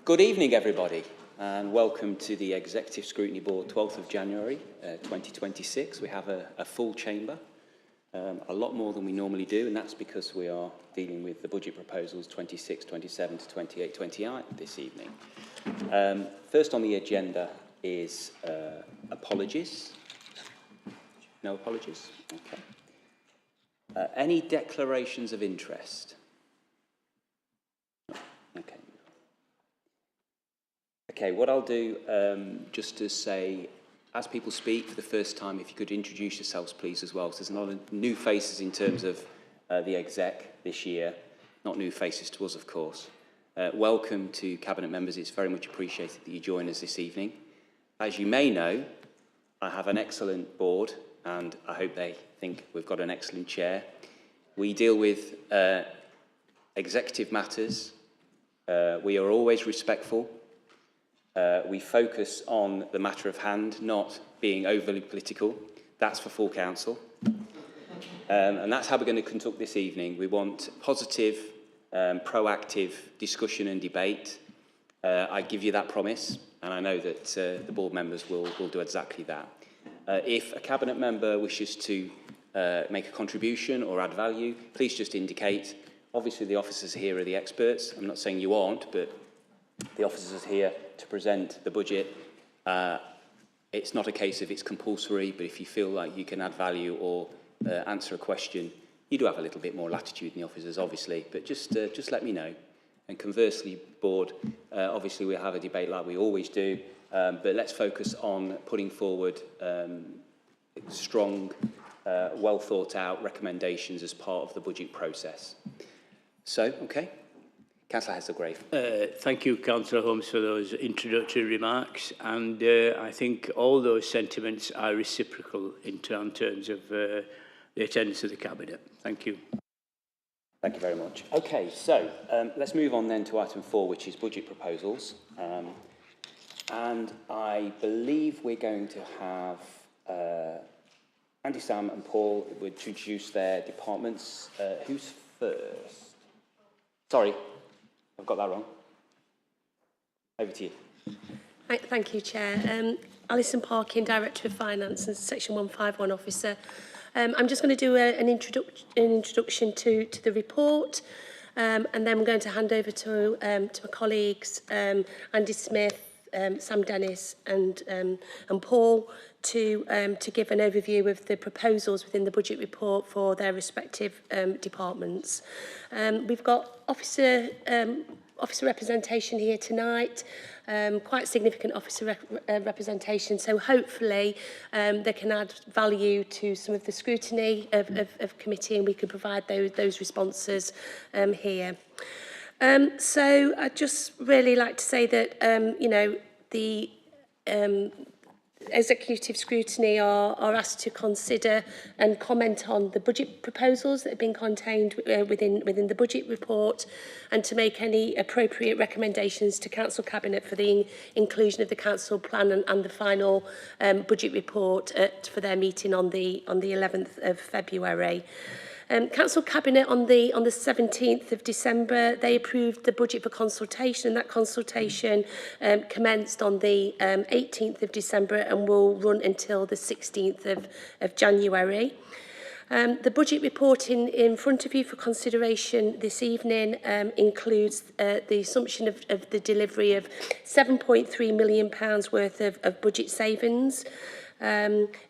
Good evening, everybody, and welcome to the Executive Scrutiny Board, 12th of January 2026. We have a full chamber, a lot more than we normally do, and that's because we are dealing with the budget proposals 26, 27 to 28, 28 this evening. First on the agenda is apologies. No apologies? Okay. Any declarations of interest? Okay. Okay, what I'll do, just to say, as people speak for the first time, if you could introduce yourselves, please, as well. So there's a lot of new faces in terms of the exec this year. Not new faces to us, of course. Welcome to Cabinet members. It's very much appreciated that you join us this evening. As you may know, I have an excellent board, and I hope they think we've got an excellent chair. We deal with executive matters. We are always respectful. We focus on the matter of hand, not being overly political. That's for full council. And that's how we're going to conduct this evening. We want positive, proactive discussion and debate. I give you that promise, and I know that the board members will do exactly that. If a cabinet member wishes to make a contribution or add value, please just indicate. Obviously, the officers here are the experts. I'm not saying you aren't, but the officers are here to present the budget. It's not a case of it's compulsory, but if you feel like you can add value or answer a question, you do have a little bit more latitude in the officers, obviously, but just let me know. And conversely, board, obviously we'll have a debate like we always do, but let's focus on putting forward strong, well thought out recommendations as part of the budget process. So, okay. Councillor Hesselgrave. Thank you, Councillor Holmes, for those introductory remarks. And I think all those sentiments are reciprocal in terms of the attendance of the Cabinet. Thank you. Thank you very much. Okay, so let's move on then to item 4, which is budget proposals. And I believe we're going to have Andy, Sam and Paul would introduce their departments. Who's first? Sorry. I've got that wrong. Over to you. Thank you, Chair. Alison Parkin, Director of Finance and Section 151 Officer. I'm just going to do an introduction to the report, and then we're going to hand over to my colleagues, Andy Smith, Sam Dennis and Paul, to give an overview of the proposals within the budget report for their respective departments. We've got officer representation here tonight, quite significant officer representation, so hopefully they can add value to some of the scrutiny of committee, and we can provide those responses here. So I'd just really like to say that, the executive scrutiny are asked to consider and comment on the budget proposals that have been contained within the budget report, and to make any appropriate recommendations to Council Cabinet for the inclusion of the Council plan and the final budget report for their meeting on the 11th of February. Council Cabinet on the 17th of December, they approved the budget for consultation, and that consultation commenced on the 18th of December and will run until the 16th of January. The budget report in front of you for consideration this evening includes the assumption of the delivery of £7.3 million worth of budget savings,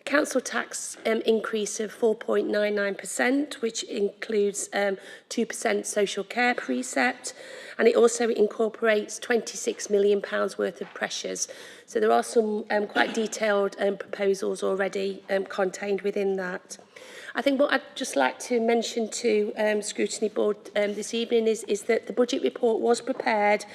council tax increase of 4.99%, which includes 2% social care precept, and it also incorporates £26 million worth of pressures. So there are some quite detailed proposals already contained within that. I think what I'd just like to mention to Scrutiny Board this evening is that the budget report was prepared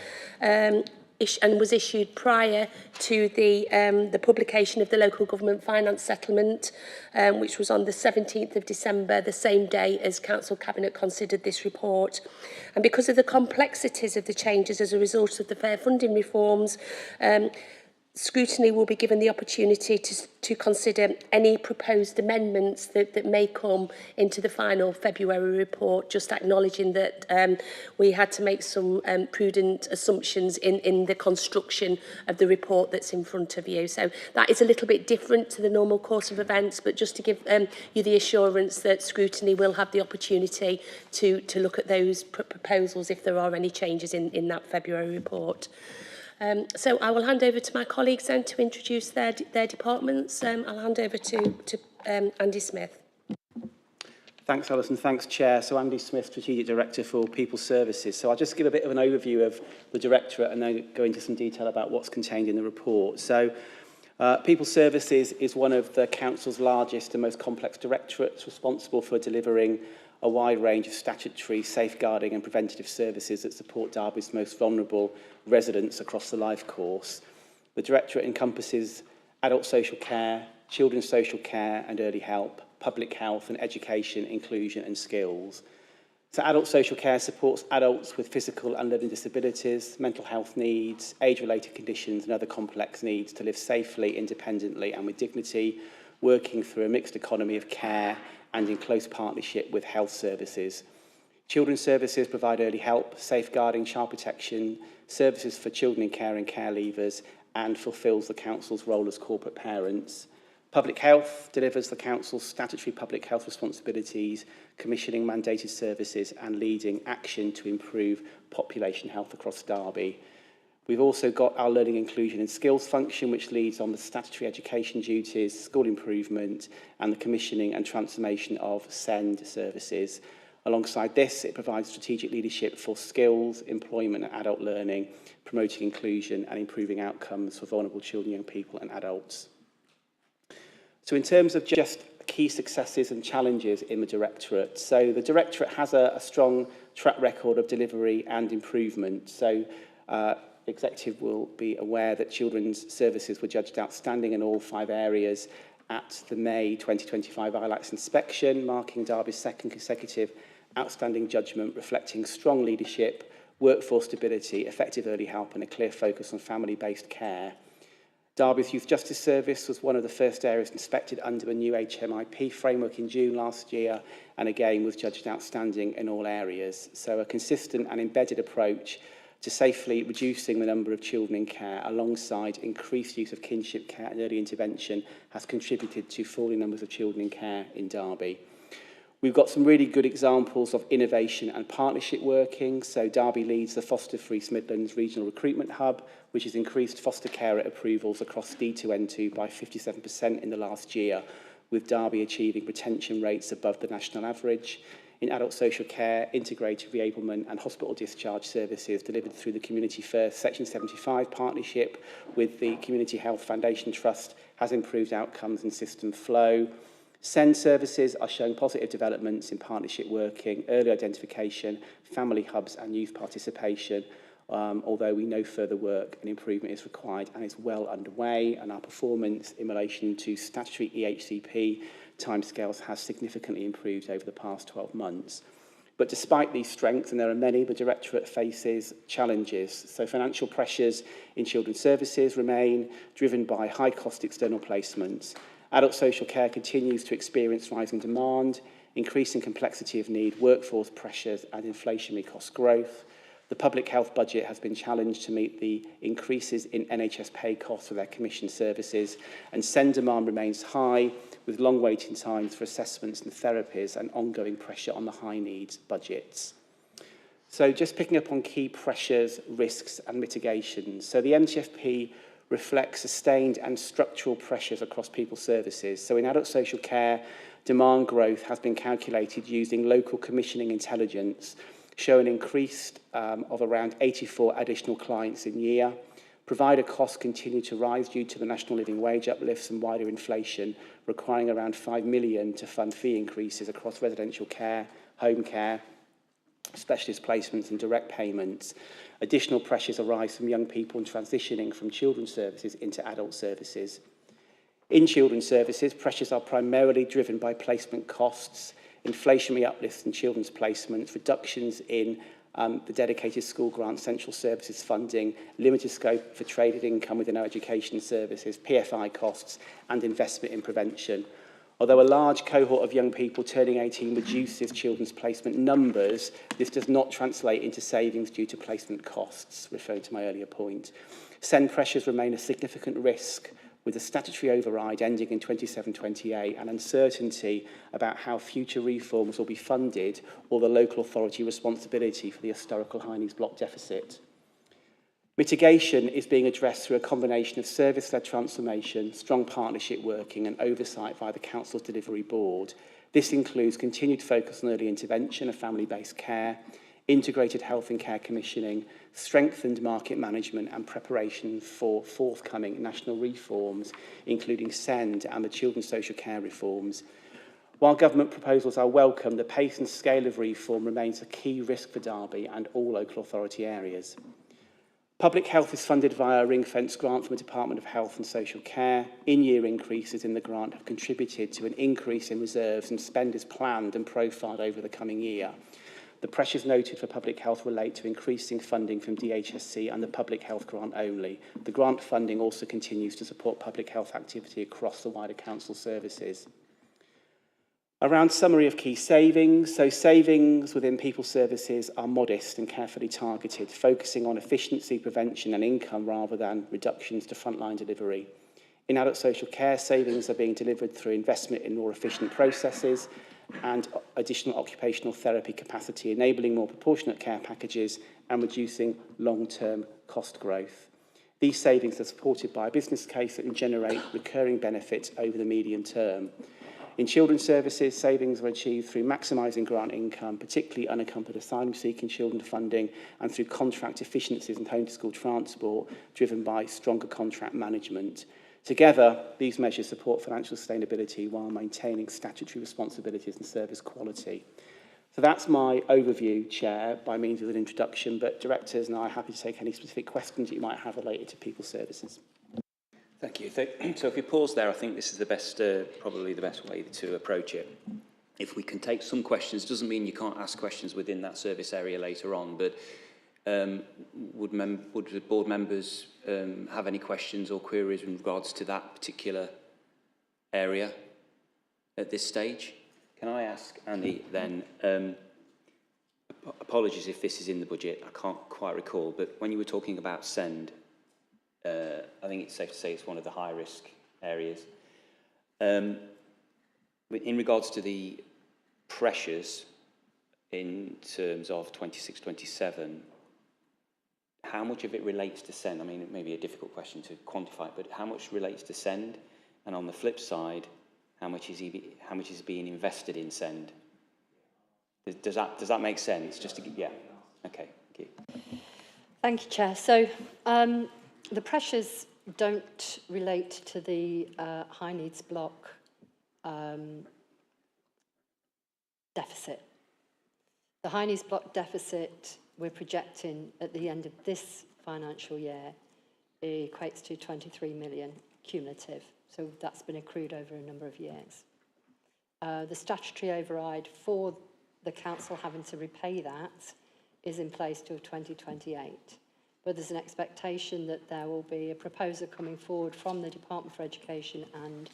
and was issued prior to the publication of the local government finance settlement, which was on the 17th of December, the same day as Council Cabinet considered this report. And because of the complexities of the changes as a result of the fair funding reforms, Scrutiny will be given the opportunity to consider any proposed amendments that may come into the final February report, just acknowledging that we had to make some prudent assumptions in the construction of the report that's in front of you. So that is a little bit different to the normal course of events, but just to give you the assurance that Scrutiny will have the opportunity to look at those proposals if there are any changes in that February report. So I will hand over to my colleagues then to introduce their departments. I'll hand over to Andy Smith. Thanks, Alison. Thanks, Chair. So Andy Smith, Strategic Director for People Services. So I'll just give a bit of an overview of the Directorate and then go into some detail about what's contained in the report. So People Services is one of the Council's largest and most complex directorates, responsible for delivering a wide range of statutory, safeguarding and preventative services that support Derby's most vulnerable residents across the life course. The Directorate encompasses adult social care, children's social care and early help, public health and education, inclusion and skills. So adult social care supports adults with physical and learning disabilities, mental health needs, age-related conditions and other complex needs to live safely, independently and with dignity, working through a mixed economy of care and in close partnership with health services. Children's services provide early help, safeguarding, child protection, services for children in care and care leavers, and fulfils the Council's role as corporate parents. Public health delivers the Council's statutory public health responsibilities, commissioning mandated services and leading action to improve population health across Derby. We've also got our learning, inclusion and skills function, which leads on the statutory education duties, school improvement and the commissioning and transformation of SEND services. Alongside this, it provides strategic leadership for skills, employment and adult learning, promoting inclusion and improving outcomes for vulnerable children, young people and adults. So in terms of just key successes and challenges in the Directorate, so the Directorate has a strong track record of delivery and improvement. So Executive will be aware that children's services were judged outstanding in all 5 areas at the May 2025 ILACS inspection, marking Derby's second consecutive outstanding judgment, reflecting strong leadership, workforce stability, effective early help and a clear focus on family-based care. Derby's Youth Justice Service was one of the first areas inspected under the new HMIP framework in June last year and again was judged outstanding in all areas. So a consistent and embedded approach to safely reducing the number of children in care alongside increased use of kinship care and early intervention has contributed to falling numbers of children in care in Derby. We've got some really good examples of innovation and partnership working. So Derby leads the Foster for East Midlands Regional Recruitment Hub, which has increased foster carer approvals across D2N2 by 57% in the last year, with Derby achieving retention rates above the national average. In adult social care, integrated reablement and hospital discharge services delivered through the Community First Section 75 partnership with the Community Health Foundation Trust has improved outcomes and system flow. SEND services are showing positive developments in partnership working, early identification, family hubs and youth participation, although we know further work and improvement is required and is well underway, and our performance in relation to statutory EHCP timescales has significantly improved over the past 12 months. But despite these strengths, and there are many, the Directorate faces challenges. So financial pressures in children's services remain, driven by high-cost external placements. Adult social care continues to experience rising demand, increasing complexity of need, workforce pressures and inflationary cost growth. The public health budget has been challenged to meet the increases in NHS pay costs for their commissioned services, and SEND demand remains high, with long waiting times for assessments and therapies and ongoing pressure on the high needs budgets. So just picking up on key pressures, risks and mitigations. So the MTFP reflects sustained and structural pressures across people services. So in adult social care, demand growth has been calculated using local commissioning intelligence, showing increased of around 84 additional clients in year. Provider costs continue to rise due to the national living wage uplifts and wider inflation, requiring around 5 million to fund fee increases across residential care, home care, specialist placements and direct payments. Additional pressures arise from young people transitioning from children's services into adult services. In children's services, pressures are primarily driven by placement costs, inflationary uplifts in children's placements, reductions in the dedicated school grant, central services funding, limited scope for traded income within our education services, PFI costs, and investment in prevention. Although a large cohort of young people turning 18 reduces children's placement numbers, this does not translate into savings due to placement costs, referring to my earlier point. SEND pressures remain a significant risk, with the statutory override ending in 27-28 and uncertainty about how future reforms will be funded or the local authority responsibility for the historical high needs block deficit. Mitigation is being addressed through a combination of service-led transformation, strong partnership working and oversight via the Council's Delivery Board. This includes continued focus on early intervention and family-based care, integrated health and care commissioning, strengthened market management and preparation for forthcoming national reforms, including SEND and the children's social care reforms. While government proposals are welcome, the pace and scale of reform remains a key risk for Derby and all local authority areas. Public health is funded via a ring-fence grant from the Department of Health and Social Care. In-year increases in the grant have contributed to an increase in reserves, and spend is planned and profiled over the coming year. The pressures noted for public health relate to increasing funding from DHSC and the public health grant only. The grant funding also continues to support public health activity across the wider council services. Around summary of key savings. So savings within people services are modest and carefully targeted, focusing on efficiency, prevention and income rather than reductions to frontline delivery. In adult social care, savings are being delivered through investment in more efficient processes and additional occupational therapy capacity, enabling more proportionate care packages and reducing long-term cost growth. These savings are supported by a business case that can generate recurring benefits over the medium term. In children's services, savings are achieved through maximising grant income, particularly unaccompanied asylum-seeking children funding, and through contract efficiencies and home-to-school transport, driven by stronger contract management. Together, these measures support financial sustainability while maintaining statutory responsibilities and service quality. So that's my overview, Chair, by means of an introduction, but directors and I are happy to take any specific questions you might have related to people services. Thank you. So if we pause there, I think this is the best, probably the best way to approach it. If we can take some questions, doesn't mean you can't ask questions within that service area later on, but would the board members have any questions or queries in regards to that particular area at this stage? Can I ask Andy then, apologies if this is in the budget, I can't quite recall, but when you were talking about SEND, I think it's safe to say it's one of the high-risk areas. In regards to the pressures in terms of 26-27, how much of it relates to SEND? I mean, it may be a difficult question to quantify, but how much relates to SEND? And on the flip side, how much is being invested in SEND? Does that make sense? Just to yeah. Okay. Thank you. Thank you, Chair. So the pressures don't relate to the high needs block deficit. The high needs block deficit we're projecting at the end of this financial year equates to 23 million cumulative. So that's been accrued over a number of years. The statutory override for the council having to repay that is in place till 2028. But there's an expectation that there will be a proposal coming forward from the Department for Education and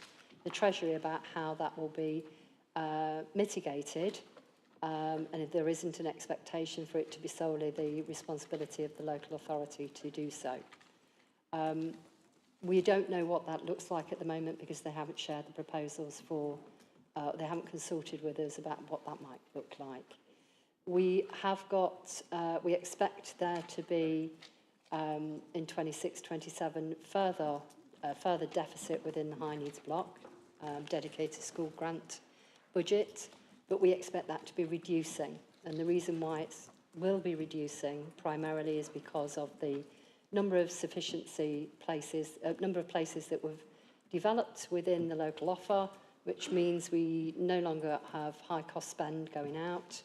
the Treasury about how that will be mitigated. And if there isn't an expectation for it to be solely the responsibility of the local authority to do so. We don't know what that looks like at the moment because they haven't shared the proposals for, they haven't consulted with us about what that might look like. We have got, we expect there to be in 26-27 further deficit within the high needs block, dedicated school grant budget, but we expect that to be reducing. And the reason why it will be reducing primarily is because of the number of sufficiency places, number of places that we've developed within the local offer, which means we no longer have high cost spend going out.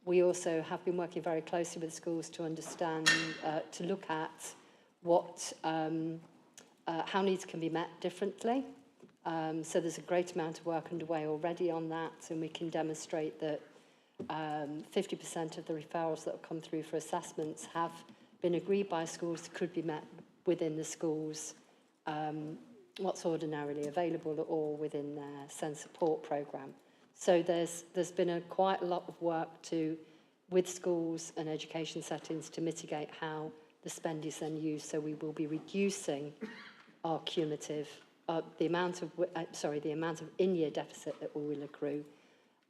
We also have been working very closely with schools to understand, to look at what, how needs can be met differently. So there's a great amount of work underway already on that, and we can demonstrate that 50% of the referrals that have come through for assessments have been agreed by schools, could be met within the schools, what's ordinarily available or within their SEND support programme. So there's been quite a lot of work with schools and education settings to mitigate how the spend is then used. So we will be reducing our cumulative, the amount of in-year deficit that we will accrue,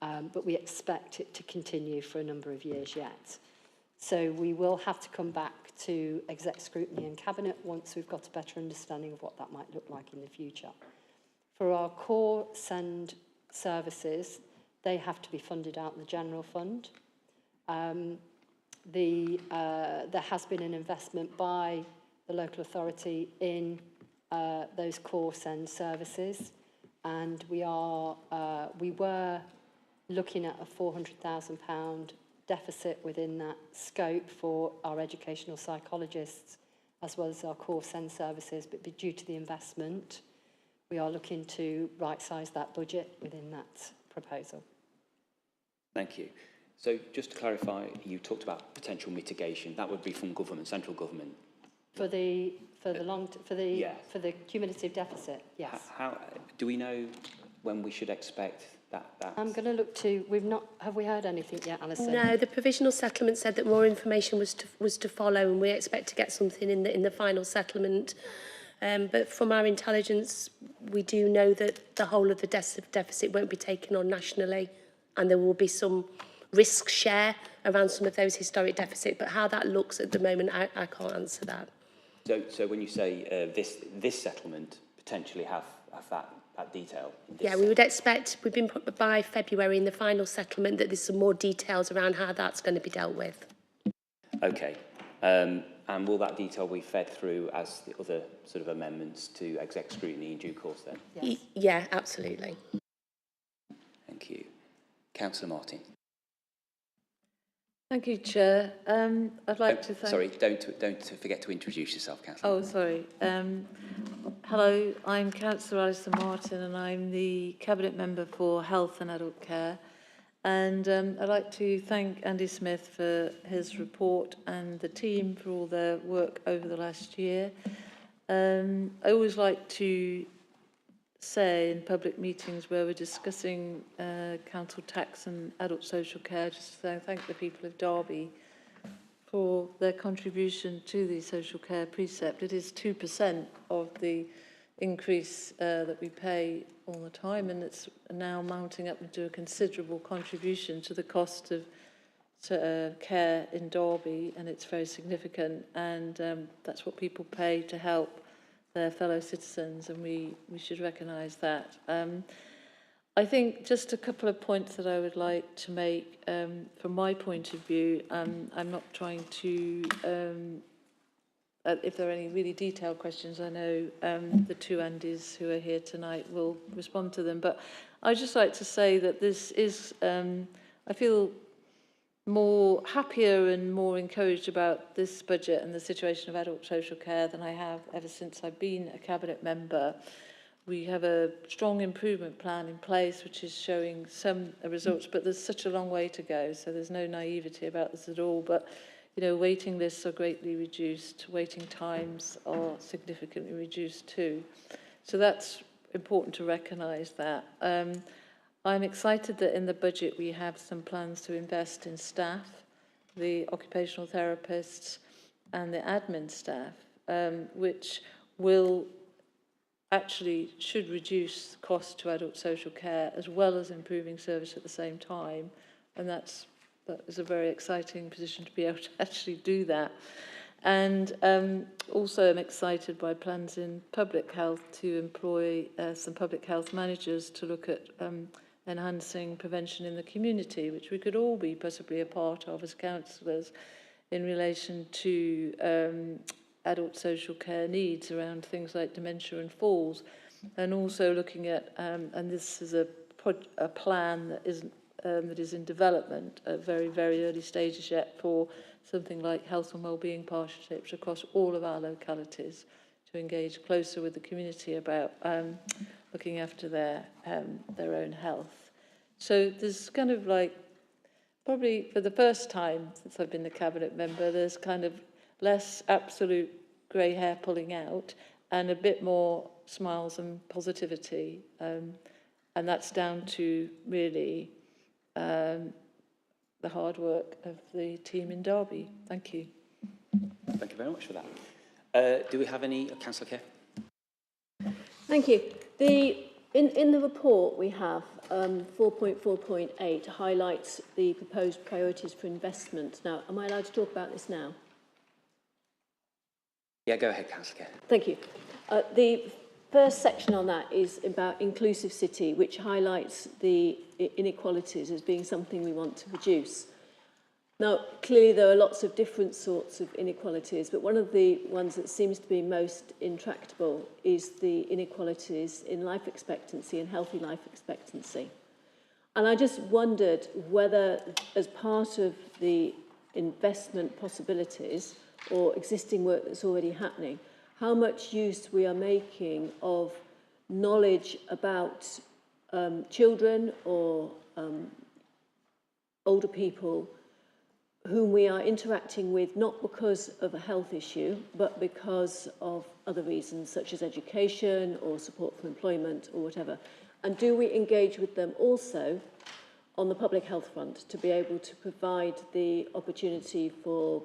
but we expect it to continue for a number of years yet. So we will have to come back to exec scrutiny and cabinet once we've got a better understanding of what that might look like in the future. For our core SEND services, they have to be funded out in the general fund. There has been an investment by the local authority in those core SEND services, and we were looking at a £400,000 deficit within that scope for our educational psychologists as well as our core SEND services, but due to the investment, we are looking to right-size that budget within that proposal. Thank you. So just to clarify, you talked about potential mitigation. That would be from government, central government. For the cumulative deficit, yes. How do we know when we should expect that? I'm going to look to. Have we heard anything yet, Alison? No, the provisional settlement said that more information was to follow, and we expect to get something in the final settlement. But from our intelligence, we do know that the whole of the deficit won't be taken on nationally, and there will be some risk share around some of those historic deficits. But how that looks at the moment, I can't answer that. So when you say this settlement potentially have that detail? Yeah, we would expect, we've been put by February in the final settlement, that there's some more details around how that's going to be dealt with. Okay. And will that detail be fed through as the other sort of amendments to exec scrutiny in due course then? Yes. Yeah, absolutely. Thank you. Councillor Martin. Thank you, Chair. I'd like to thank... Sorry, don't forget to introduce yourself, Councillor. Oh, sorry. Hello, I'm Councillor Alison Martin and I'm the Cabinet Member for Health and Adult Care. And I'd like to thank Andy Smith for his report and the team for all their work over the last year. I always like to say in public meetings where we're discussing council tax and adult social care, just to thank the people of Derby for their contribution to the social care precept. It is 2% of the increase that we pay all the time, and it's now mounting up into a considerable contribution to the cost of care in Derby, and it's very significant, and that's what people pay to help their fellow citizens, and we should recognise that. I think just a couple of points that I would like to make from my point of view. I'm not trying to, if there are any really detailed questions, I know the two Andys who are here tonight will respond to them, but I'd just like to say that this is, I feel more happier and more encouraged about this budget and the situation of adult social care than I have ever since I've been a cabinet member. We have a strong improvement plan in place which is showing some results, but there's such a long way to go, so there's no naivety about this at all. But you know, waiting lists are greatly reduced, waiting times are significantly reduced too. So that's important to recognise that. I'm excited that in the budget we have some plans to invest in staff, the occupational therapists and the admin staff, which will actually should reduce cost to adult social care as well as improving service at the same time. And that is a very exciting position to be able to actually do that. And also I'm excited by plans in public health to employ some public health managers to look at enhancing prevention in the community, which we could all be possibly a part of as councillors in relation to adult social care needs around things like dementia and falls, and also looking at, and this is a plan that is in development at very, very early stages yet for something like health and wellbeing partnerships across all of our localities to engage closer with the community about looking after their own health. So there's kind of like probably for the first time since I've been the Cabinet member, there's kind of less absolute grey hair pulling out and a bit more smiles and positivity. And that's down to really the hard work of the team in Derby. Thank you. Thank you very much for that. Do we have any? Councillor Kerr? Thank you. In the report we have 4.4.8 highlights the proposed priorities for investment. Now, am I allowed to talk about this now? Yeah, go ahead, Councillor Kerr. Thank you. The first section on that is about inclusive city, which highlights the inequalities as being something we want to reduce. Now, clearly there are lots of different sorts of inequalities, but one of the ones that seems to be most intractable is the inequalities in life expectancy and healthy life expectancy. And I just wondered whether, as part of the investment possibilities or existing work that's already happening, how much use we are making of knowledge about children or older people whom we are interacting with not because of a health issue, but because of other reasons, such as education or support for employment or whatever. And do we engage with them also on the public health front to be able to provide the opportunity for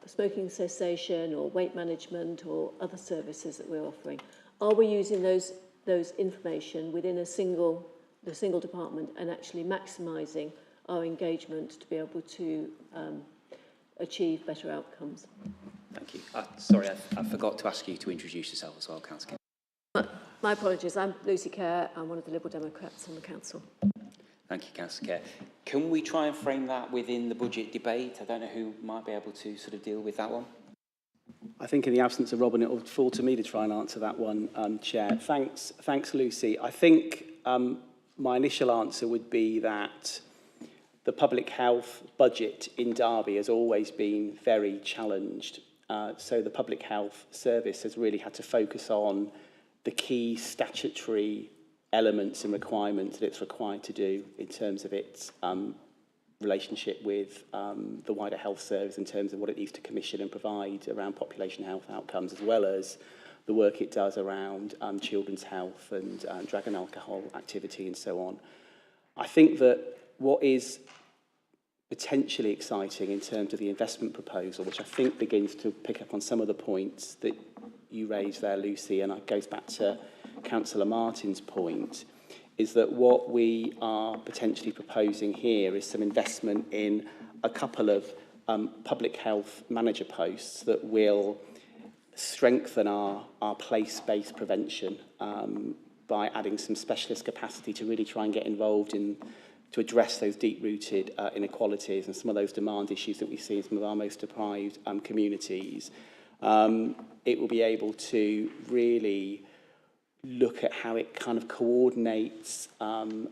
smoking cessation or weight management or other services that we're offering? Are we using those information within the single department and actually maximising our engagement to be able to achieve better outcomes? Thank you. Sorry, I forgot to ask you to introduce yourself as well, Councillor Kerr. My apologies. I'm Lucy Kerr. I'm one of the Liberal Democrats on the council. Thank you, Councillor Kerr. Can we try and frame that within the budget debate? I don't know who might be able to sort of deal with that one. I think in the absence of Robin, it will fall to me to try and answer that one, Chair. Thanks, Lucy. I think my initial answer would be that the public health budget in Derby has always been very challenged. So the Public Health Service has really had to focus on the key statutory elements and requirements that it's required to do in terms of its relationship with the wider health service, in terms of what it needs to commission and provide around population health outcomes, as well as the work it does around children's health and drug and alcohol activity and so on. I think that what is potentially exciting in terms of the investment proposal, which I think begins to pick up on some of the points that you raised there, Lucy, and it goes back to Councillor Martin's point, is that what we are potentially proposing here is some investment in a couple of public health manager posts that will strengthen our place-based prevention by adding some specialist capacity to really try and get involved in to address those deep-rooted inequalities and some of those demand issues that we see in some of our most deprived communities. It will be able to really look at how it kind of coordinates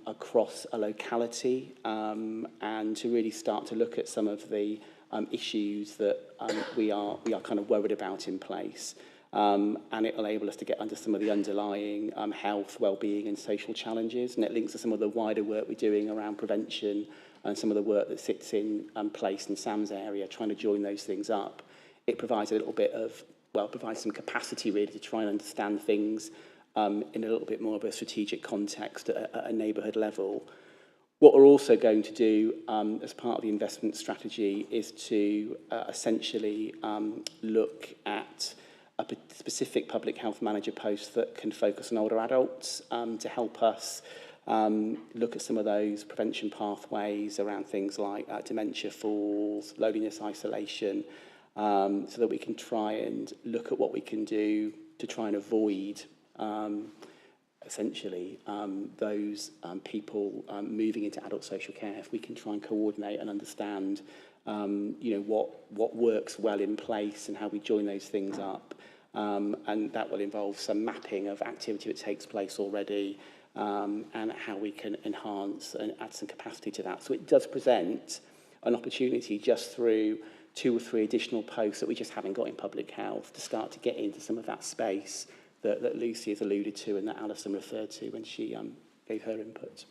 across a locality and to really start to look at some of the issues that we are kind of worried about in place. And it will enable us to get under some of the underlying health, well-being and social challenges. And it links to some of the wider work we're doing around prevention and some of the work that sits in place in Sam's area, trying to join those things up. It provides a little bit of, well, provides some capacity really to try and understand things in a little bit more of a strategic context at a neighbourhood level. What we're also going to do as part of the investment strategy is to essentially look at a specific public health manager post that can focus on older adults to help us look at some of those prevention pathways around things like dementia, falls, loneliness, isolation, so that we can try and look at what we can do to try and avoid essentially those people moving into adult social care. If we can try and coordinate and understand what works well in place and how we join those things up. And that will involve some mapping of activity that takes place already and how we can enhance and add some capacity to that. So it does present an opportunity just through 2 or 3 additional posts that we just haven't got in public health to start to get into some of that space that Lucy has alluded to and that Alison referred to when she gave her input.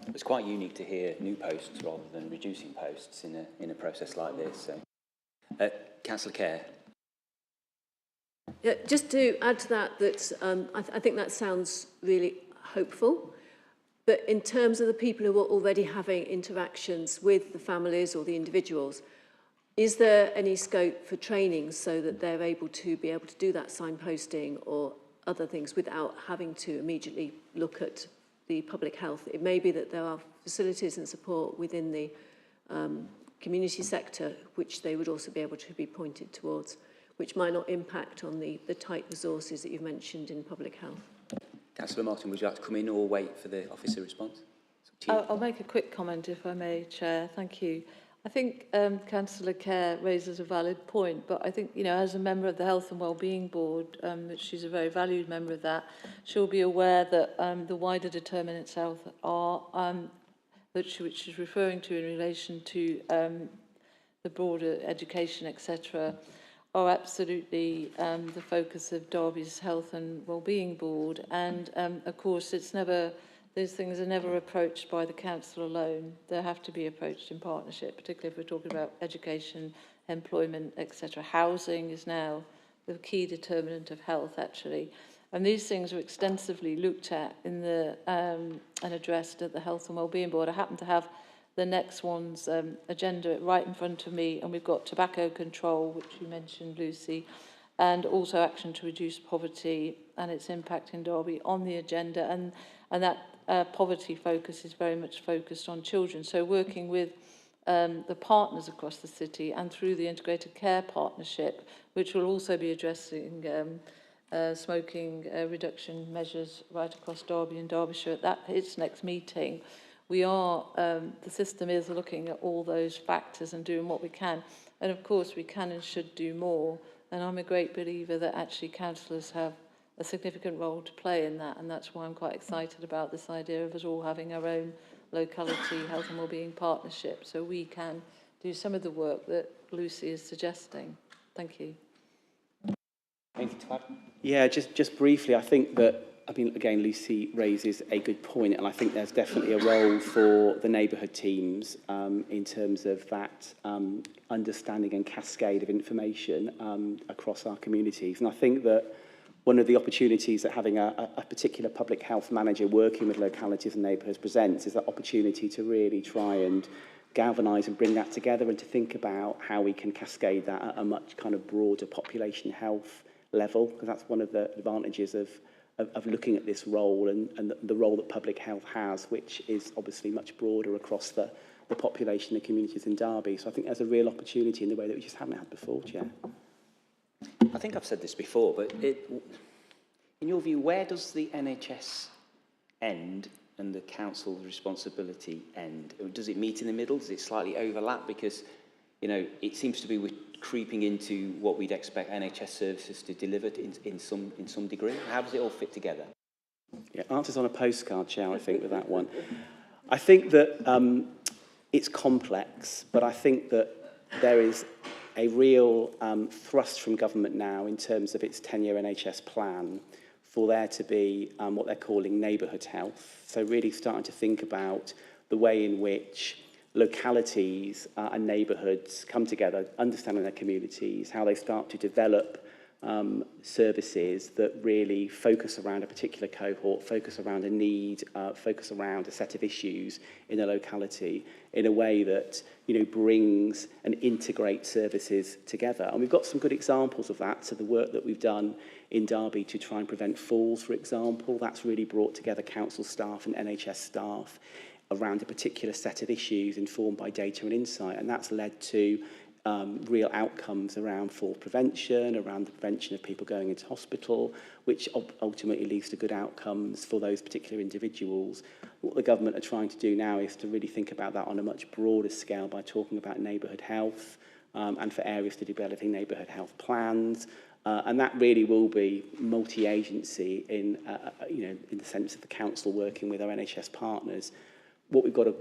It's quite unique to hear new posts rather than reducing posts in a process like this. So, Councillor Kerr. Yeah, just to add to that, I think that sounds really hopeful. But in terms of the people who are already having interactions with the families or the individuals, is there any scope for training so that they're able to do that signposting or other things without having to immediately look at the public health? It may be that there are facilities and support within the community sector which they would also be able to be pointed towards, which might not impact on the tight resources that you've mentioned in public health. Councillor Martin, would you like to come in or wait for the officer response? I'll make a quick comment, if I may, Chair. Thank you. I think Councillor Kerr raises a valid point, but I think, you know, as a member of the Health and Wellbeing Board, she's a very valued member of that, she'll be aware that the wider determinants of health are, which she's referring to in relation to the broader education, etc., are absolutely the focus of Derby's Health and Wellbeing Board. And of course, those things are never approached by the council alone. They have to be approached in partnership, particularly if we're talking about education, employment, etc. Housing is now the key determinant of health, actually. And these things are extensively looked at in the and addressed at the Health and Wellbeing Board. I happen to have the next one's agenda right in front of me, and we've got tobacco control, which you mentioned, Lucy, and also action to reduce poverty and its impact in Derby on the agenda, and that poverty focus is very much focused on children. So working with the partners across the city and through the Integrated Care Partnership, which will also be addressing smoking reduction measures right across Derby and Derbyshire at its next meeting. We are, the system is looking at all those factors and doing what we can. And of course, we can and should do more. And I'm a great believer that actually councillors have a significant role to play in that. And that's why I'm quite excited about this idea of us all having our own locality health and wellbeing partnership, so we can do some of the work that Lucy is suggesting. Thank you. Anything to add? Yeah, just briefly, I think that, I mean, again, Lucy raises a good point, and I think there's definitely a role for the neighbourhood teams in terms of that understanding and cascade of information across our communities. And I think that one of the opportunities that having a particular public health manager working with localities and neighbourhoods presents is that opportunity to really try and galvanise and bring that together and to think about how we can cascade that at a much kind of broader population health level, because that's one of the advantages of looking at this role and the role that public health has, which is obviously much broader across the population and communities in Derby. So I think there's a real opportunity in the way that we just haven't had before, Chair. I think I've said this before, but in your view, where does the NHS end and the council's responsibility end? Does it meet in the middle? Does it slightly overlap? Because, you know, it seems to be creeping into what we'd expect NHS services to deliver in some degree. How does it all fit together? Yeah, answers on a postcard, Chair, I think, with that one. I think that it's complex, but I think that there is a real thrust from government now in terms of its 10-year NHS plan for there to be what they're calling neighbourhood health. So really starting to think about the way in which localities and neighbourhoods come together, understanding their communities, how they start to develop services that really focus around a particular cohort, focus around a need, focus around a set of issues in a locality in a way that, you know, brings and integrates services together. And we've got some good examples of that. So the work that we've done in Derby to try and prevent falls, for example, that's really brought together council staff and NHS staff around a particular set of issues informed by data and insight. And that's led to real outcomes around fall prevention, around the prevention of people going into hospital, which ultimately leads to good outcomes for those particular individuals. What the government are trying to do now is to really think about that on a much broader scale by talking about neighbourhood health and for areas to developing neighbourhood health plans. And that really will be multi-agency in, you know, in the sense of the council working with our NHS partners. What we've got to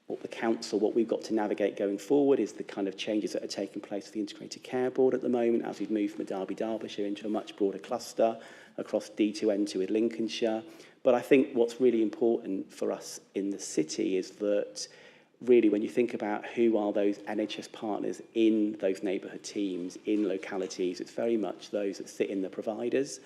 what the council, what we've got to navigate going forward is the kind of changes that are taking place with the Integrated Care Board at the moment as we've moved from a Derby-Derbyshire into a much broader cluster across D2N2 with Lincolnshire. But I think what's really important for us in the city is that really when you think about who are those NHS partners in those neighbourhood teams, in localities, it's very much those that sit in the providers.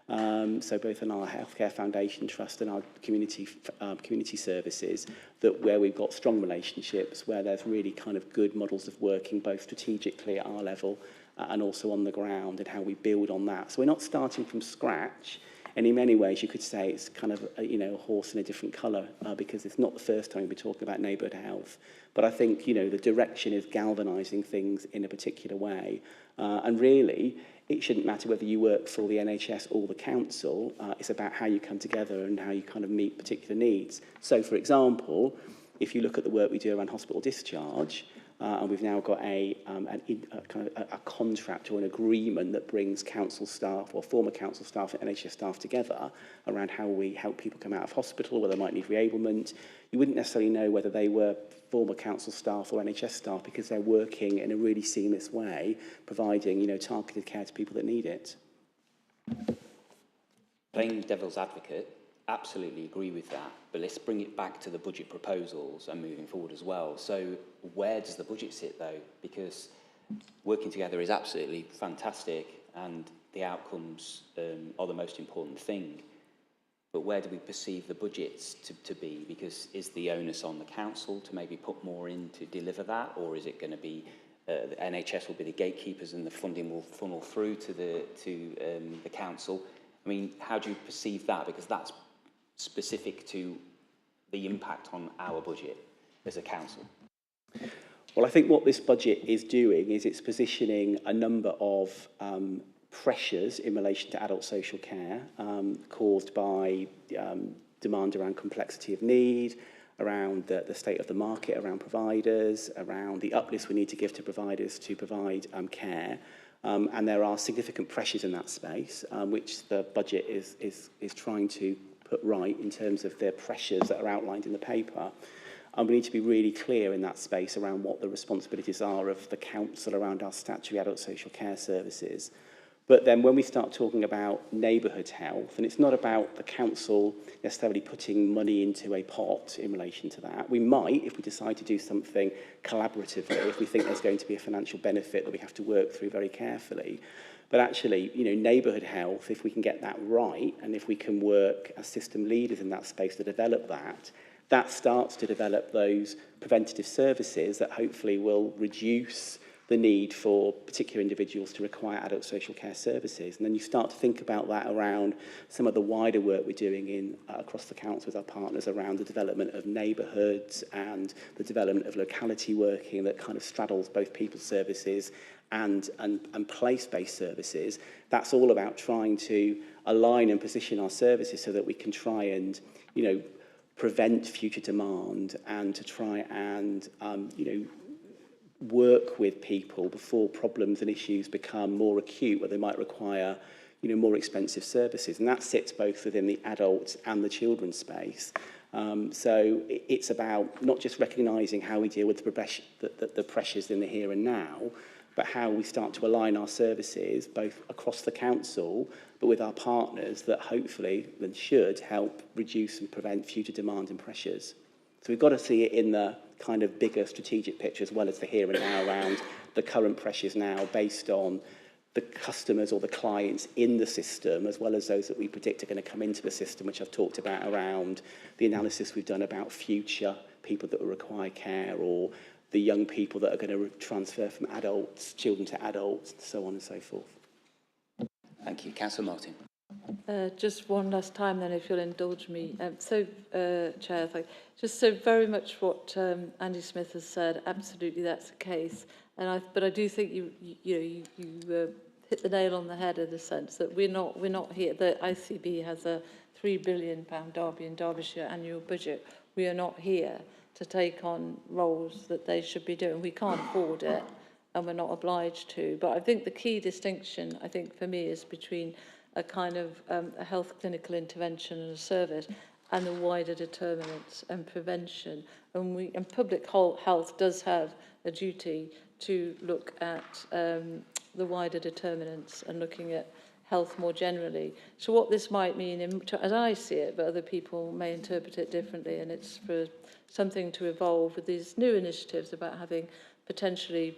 So both in our Healthcare Foundation Trust and our community services, that where we've got strong relationships, where there's really kind of good models of working both strategically at our level and also on the ground, and how we build on that. So we're not starting from scratch. And in many ways, you could say it's kind of a horse in a different colour because it's not the first time we're talking about neighbourhood health. But I think the direction is galvanising things in a particular way. And really, it shouldn't matter whether you work for the NHS or the council. It's about how you come together and how you kind of meet particular needs. So, for example, if you look at the work we do around hospital discharge, and we've now got a contract or an agreement that brings council staff or former council staff and NHS staff together around how we help people come out of hospital, where they might need reablement. You wouldn't necessarily know whether they were former council staff or NHS staff because they're working in a really seamless way, providing targeted care to people that need it. Playing devil's advocate, absolutely agree with that, but let's bring it back to the budget proposals and moving forward as well. So where does the budget sit though? Because working together is absolutely fantastic and the outcomes are the most important thing. But where do we perceive the budgets to be? Because is the onus on the council to maybe put more in to deliver that, or is it going to be the NHS will be the gatekeepers and the funding will funnel through to the council? I mean, how do you perceive that? Because that's specific to the impact on our budget as a council. Well, I think what this budget is doing is it's positioning a number of pressures in relation to adult social care caused by demand around complexity of need, around the state of the market, around providers, around the uplifts we need to give to providers to provide care. And there are significant pressures in that space, which the budget is trying to put right in terms of the pressures that are outlined in the paper. And we need to be really clear in that space around what the responsibilities are of the council around our statutory adult social care services. But then when we start talking about neighbourhood health, and it's not about the council necessarily putting money into a pot in relation to that. We might, if we decide to do something collaboratively, if we think there's going to be a financial benefit that we have to work through very carefully. But actually, neighbourhood health, if we can get that right, and if we can work as system leaders in that space to develop that, that starts to develop those preventative services that hopefully will reduce the need for particular individuals to require adult social care services. And then you start to think about that around some of the wider work we're doing across the council with our partners around the development of neighbourhoods and the development of locality working that kind of straddles both people's services and place-based services. That's all about trying to align and position our services so that we can try and, prevent future demand and to try and, work with people before problems and issues become more acute, where they might require, more expensive services. And that sits both within the adult and the children's space. So it's about not just recognising how we deal with the pressures in the here and now, but how we start to align our services both across the council, but with our partners that hopefully and should help reduce and prevent future demand and pressures. So we've got to see it in the kind of bigger strategic picture as well as the here and now around the current pressures now based on the customers or the clients in the system, as well as those that we predict are going to come into the system, which I've talked about around the analysis we've done about future people that will require care or the young people that are going to transfer from children to adults, so on and so forth. Thank you. Councillor Martin. Just one last time then, if you'll indulge me. Chair, just so very much what Andy Smith has said, absolutely that's the case. But I do think you hit the nail on the head in the sense that we're not here. The ICB has a £3 billion Derby and Derbyshire annual budget. We are not here to take on roles that they should be doing. We can't afford it, and we're not obliged to. But I think the key distinction, I think for me, is between a kind of a health clinical intervention and a service and the wider determinants and prevention. And public health does have a duty to look at the wider determinants and looking at health more generally. So what this might mean, as I see it, but other people may interpret it differently, and it's for something to evolve with these new initiatives about having potentially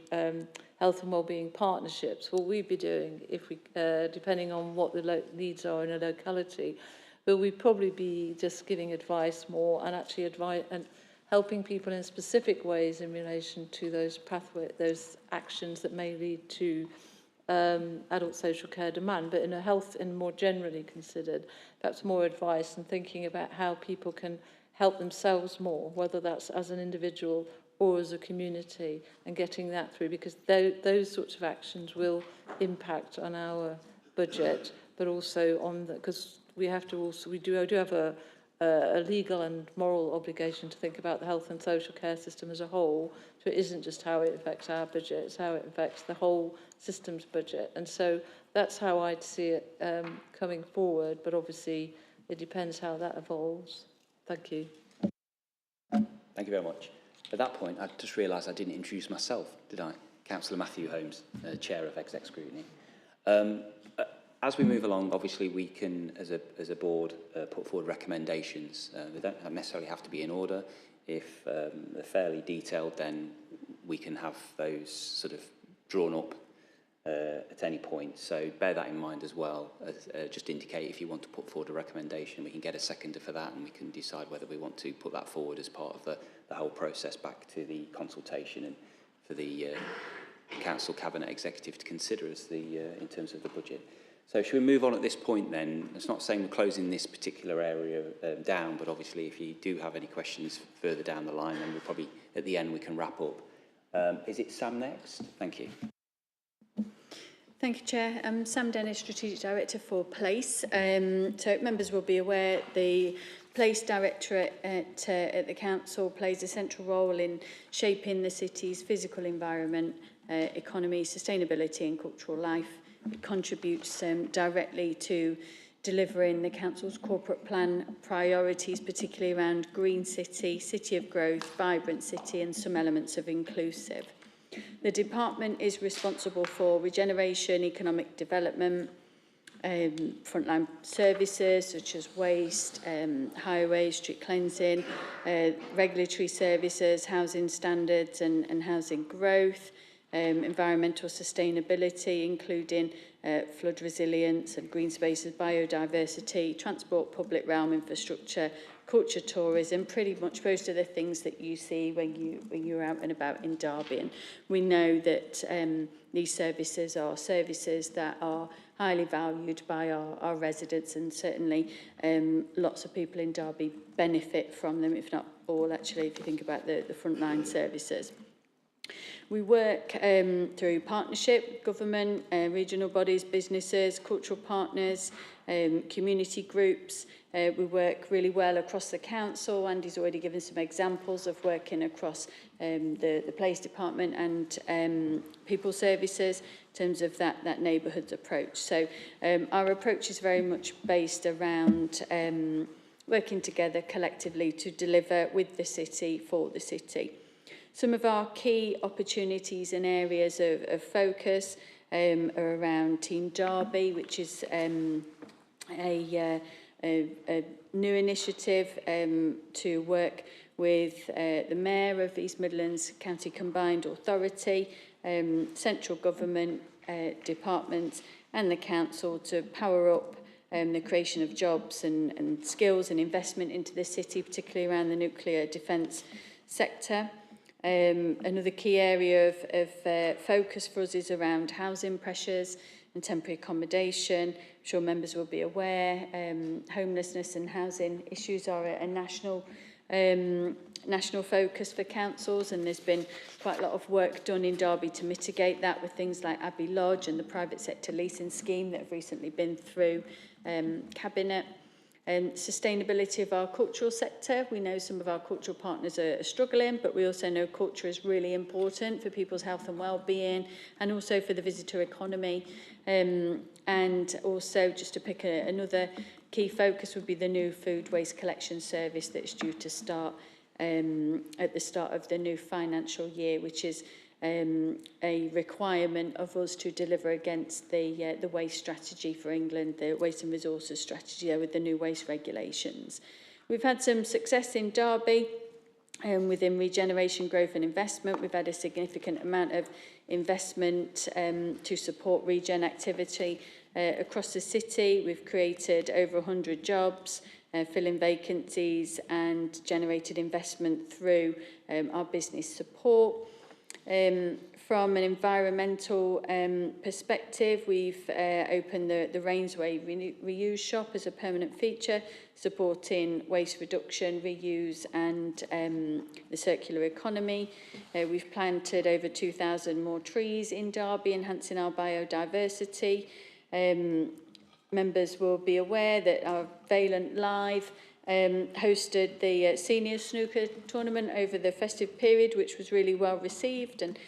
health and wellbeing partnerships. What we'd be doing, if we, depending on what the needs are in a locality, but we'd probably be just giving advice more and actually advice and helping people in specific ways in relation to those pathways, those actions that may lead to adult social care demand, but in a health and more generally considered, perhaps more advice and thinking about how people can help themselves more, whether that's as an individual or as a community, and getting that through, because those sorts of actions will impact on our budget, but also on the, because we have to also, we do have a legal and moral obligation to think about the health and social care system as a whole. So it isn't just how it affects our budget, it's how it affects the whole system's budget. And so that's how I'd see it coming forward, but obviously it depends how that evolves. Thank you. Thank you very much. At that point, I just realised I didn't introduce myself, did I? Councillor Matthew Holmes, Chair of Exec Scrutiny. As we move along, obviously we can, as a board, put forward recommendations. They don't necessarily have to be in order. If they're fairly detailed, then we can have those sort of drawn up at any point. So bear that in mind as well. Just indicate if you want to put forward a recommendation. We can get a seconder for that, and we can decide whether we want to put that forward as part of the whole process back to the consultation and for the Council Cabinet Executive to consider as in terms of the budget. So should we move on at this point then? It's not saying we're closing this particular area down, but obviously if you do have any questions further down the line, then we'll probably, at the end, we can wrap up. Is it Sam next? Thank you. Thank you, Chair. I'm Sam Dennis, Strategic Director for Place. So members will be aware the Place Directorate at the Council plays a central role in shaping the city's physical environment, economy, sustainability and cultural life. It contributes directly to delivering the Council's corporate plan priorities, particularly around green city, city of growth, vibrant city and some elements of inclusive. The department is responsible for regeneration, economic development, frontline services such as waste, highways, street cleansing, regulatory services, housing standards and housing growth, environmental sustainability, including flood resilience and green spaces, biodiversity, transport, public realm infrastructure, culture, tourism, pretty much most of the things that you see when you're out and about in Derby. And we know that these services are services that are highly valued by our residents, and certainly lots of people in Derby benefit from them, if not all, actually, if you think about the frontline services. We work through partnership, government, regional bodies, businesses, cultural partners, community groups. We work really well across the council. Andy's already given some examples of working across the Place Department and people services in terms of that neighbourhoods approach. So our approach is very much based around working together collectively to deliver with the city, for the city. Some of our key opportunities and areas of focus are around Team Derby, which is a new initiative to work with the Mayor of East Midlands County Combined Authority, central government departments and the council to power up the creation of jobs and skills and investment into the city, particularly around the nuclear defence sector. Another key area of focus for us is around housing pressures and temporary accommodation. I'm sure members will be aware homelessness and housing issues are a national focus for councils, and there's been quite a lot of work done in Derby to mitigate that with things like Abbey Lodge and the private sector leasing scheme that have recently been through Cabinet. Sustainability of our cultural sector. We know some of our cultural partners are struggling, but we also know culture is really important for people's health and well-being, and also for the visitor economy. And also, just to pick another key focus, would be the new food waste collection service that's due to start at the start of the new financial year, which is a requirement of us to deliver against the waste strategy for England, the waste and resources strategy with the new waste regulations. We've had some success in Derby within regeneration, growth and investment. We've had a significant amount of investment to support regen activity across the city. We've created over 100 jobs, filling vacancies and generated investment through our business support. From an environmental perspective, we've opened the Rainsway Reuse Shop as a permanent feature, supporting waste reduction, reuse and the circular economy. We've planted over 2,000 more trees in Derby, enhancing our biodiversity. Members will be aware that our Valent Live hosted the senior snooker tournament over the festive period, which was really well received and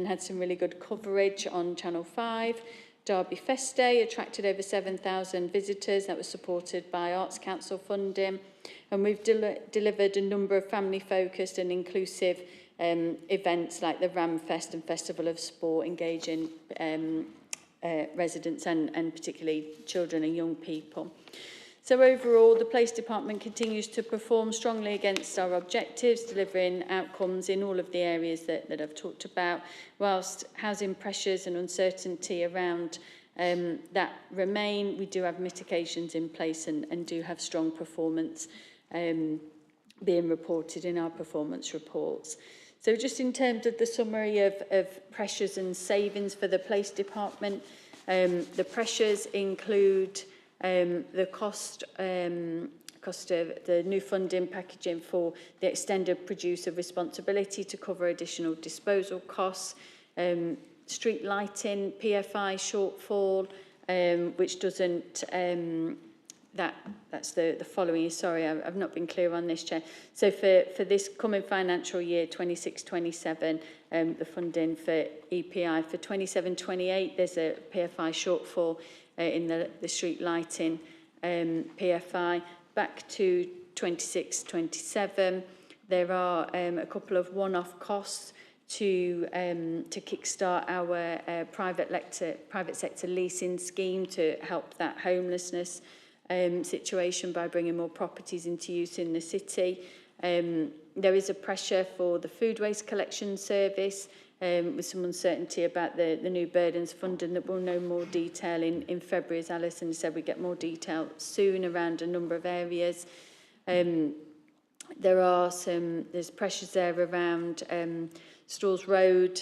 had some really good coverage on Channel 5. Derby Fest Day attracted over 7,000 visitors. That was supported by Arts Council funding. And we've delivered a number of family-focused and inclusive events like the Ram Fest and Festival of Sport, engaging residents and particularly children and young people. So overall, the Police Department continues to perform strongly against our objectives, delivering outcomes in all of the areas that I've talked about, whilst housing pressures and uncertainty around that remain. We do have mitigations in place and do have strong performance being reported in our performance reports. So just in terms of the summary of pressures and savings for the Police Department, the pressures include the cost of the new funding packaging for the extended producer responsibility to cover additional disposal costs, street lighting, PFI shortfall, which doesn't, that's the following, sorry, I've not been clear on this, Chair. So for this coming financial year, 26-27, the funding for EPI, for 27-28, there's a PFI shortfall in the street lighting PFI. Back to 26-27, there are a couple of one-off costs to kickstart our private sector leasing scheme to help that homelessness situation by bringing more properties into use in the city. There is a pressure for the food waste collection service, with some uncertainty about the new burdens funding that we'll know more detail in February, as Alison said, we get more detail soon around a number of areas. There's pressures there around Stalls Road,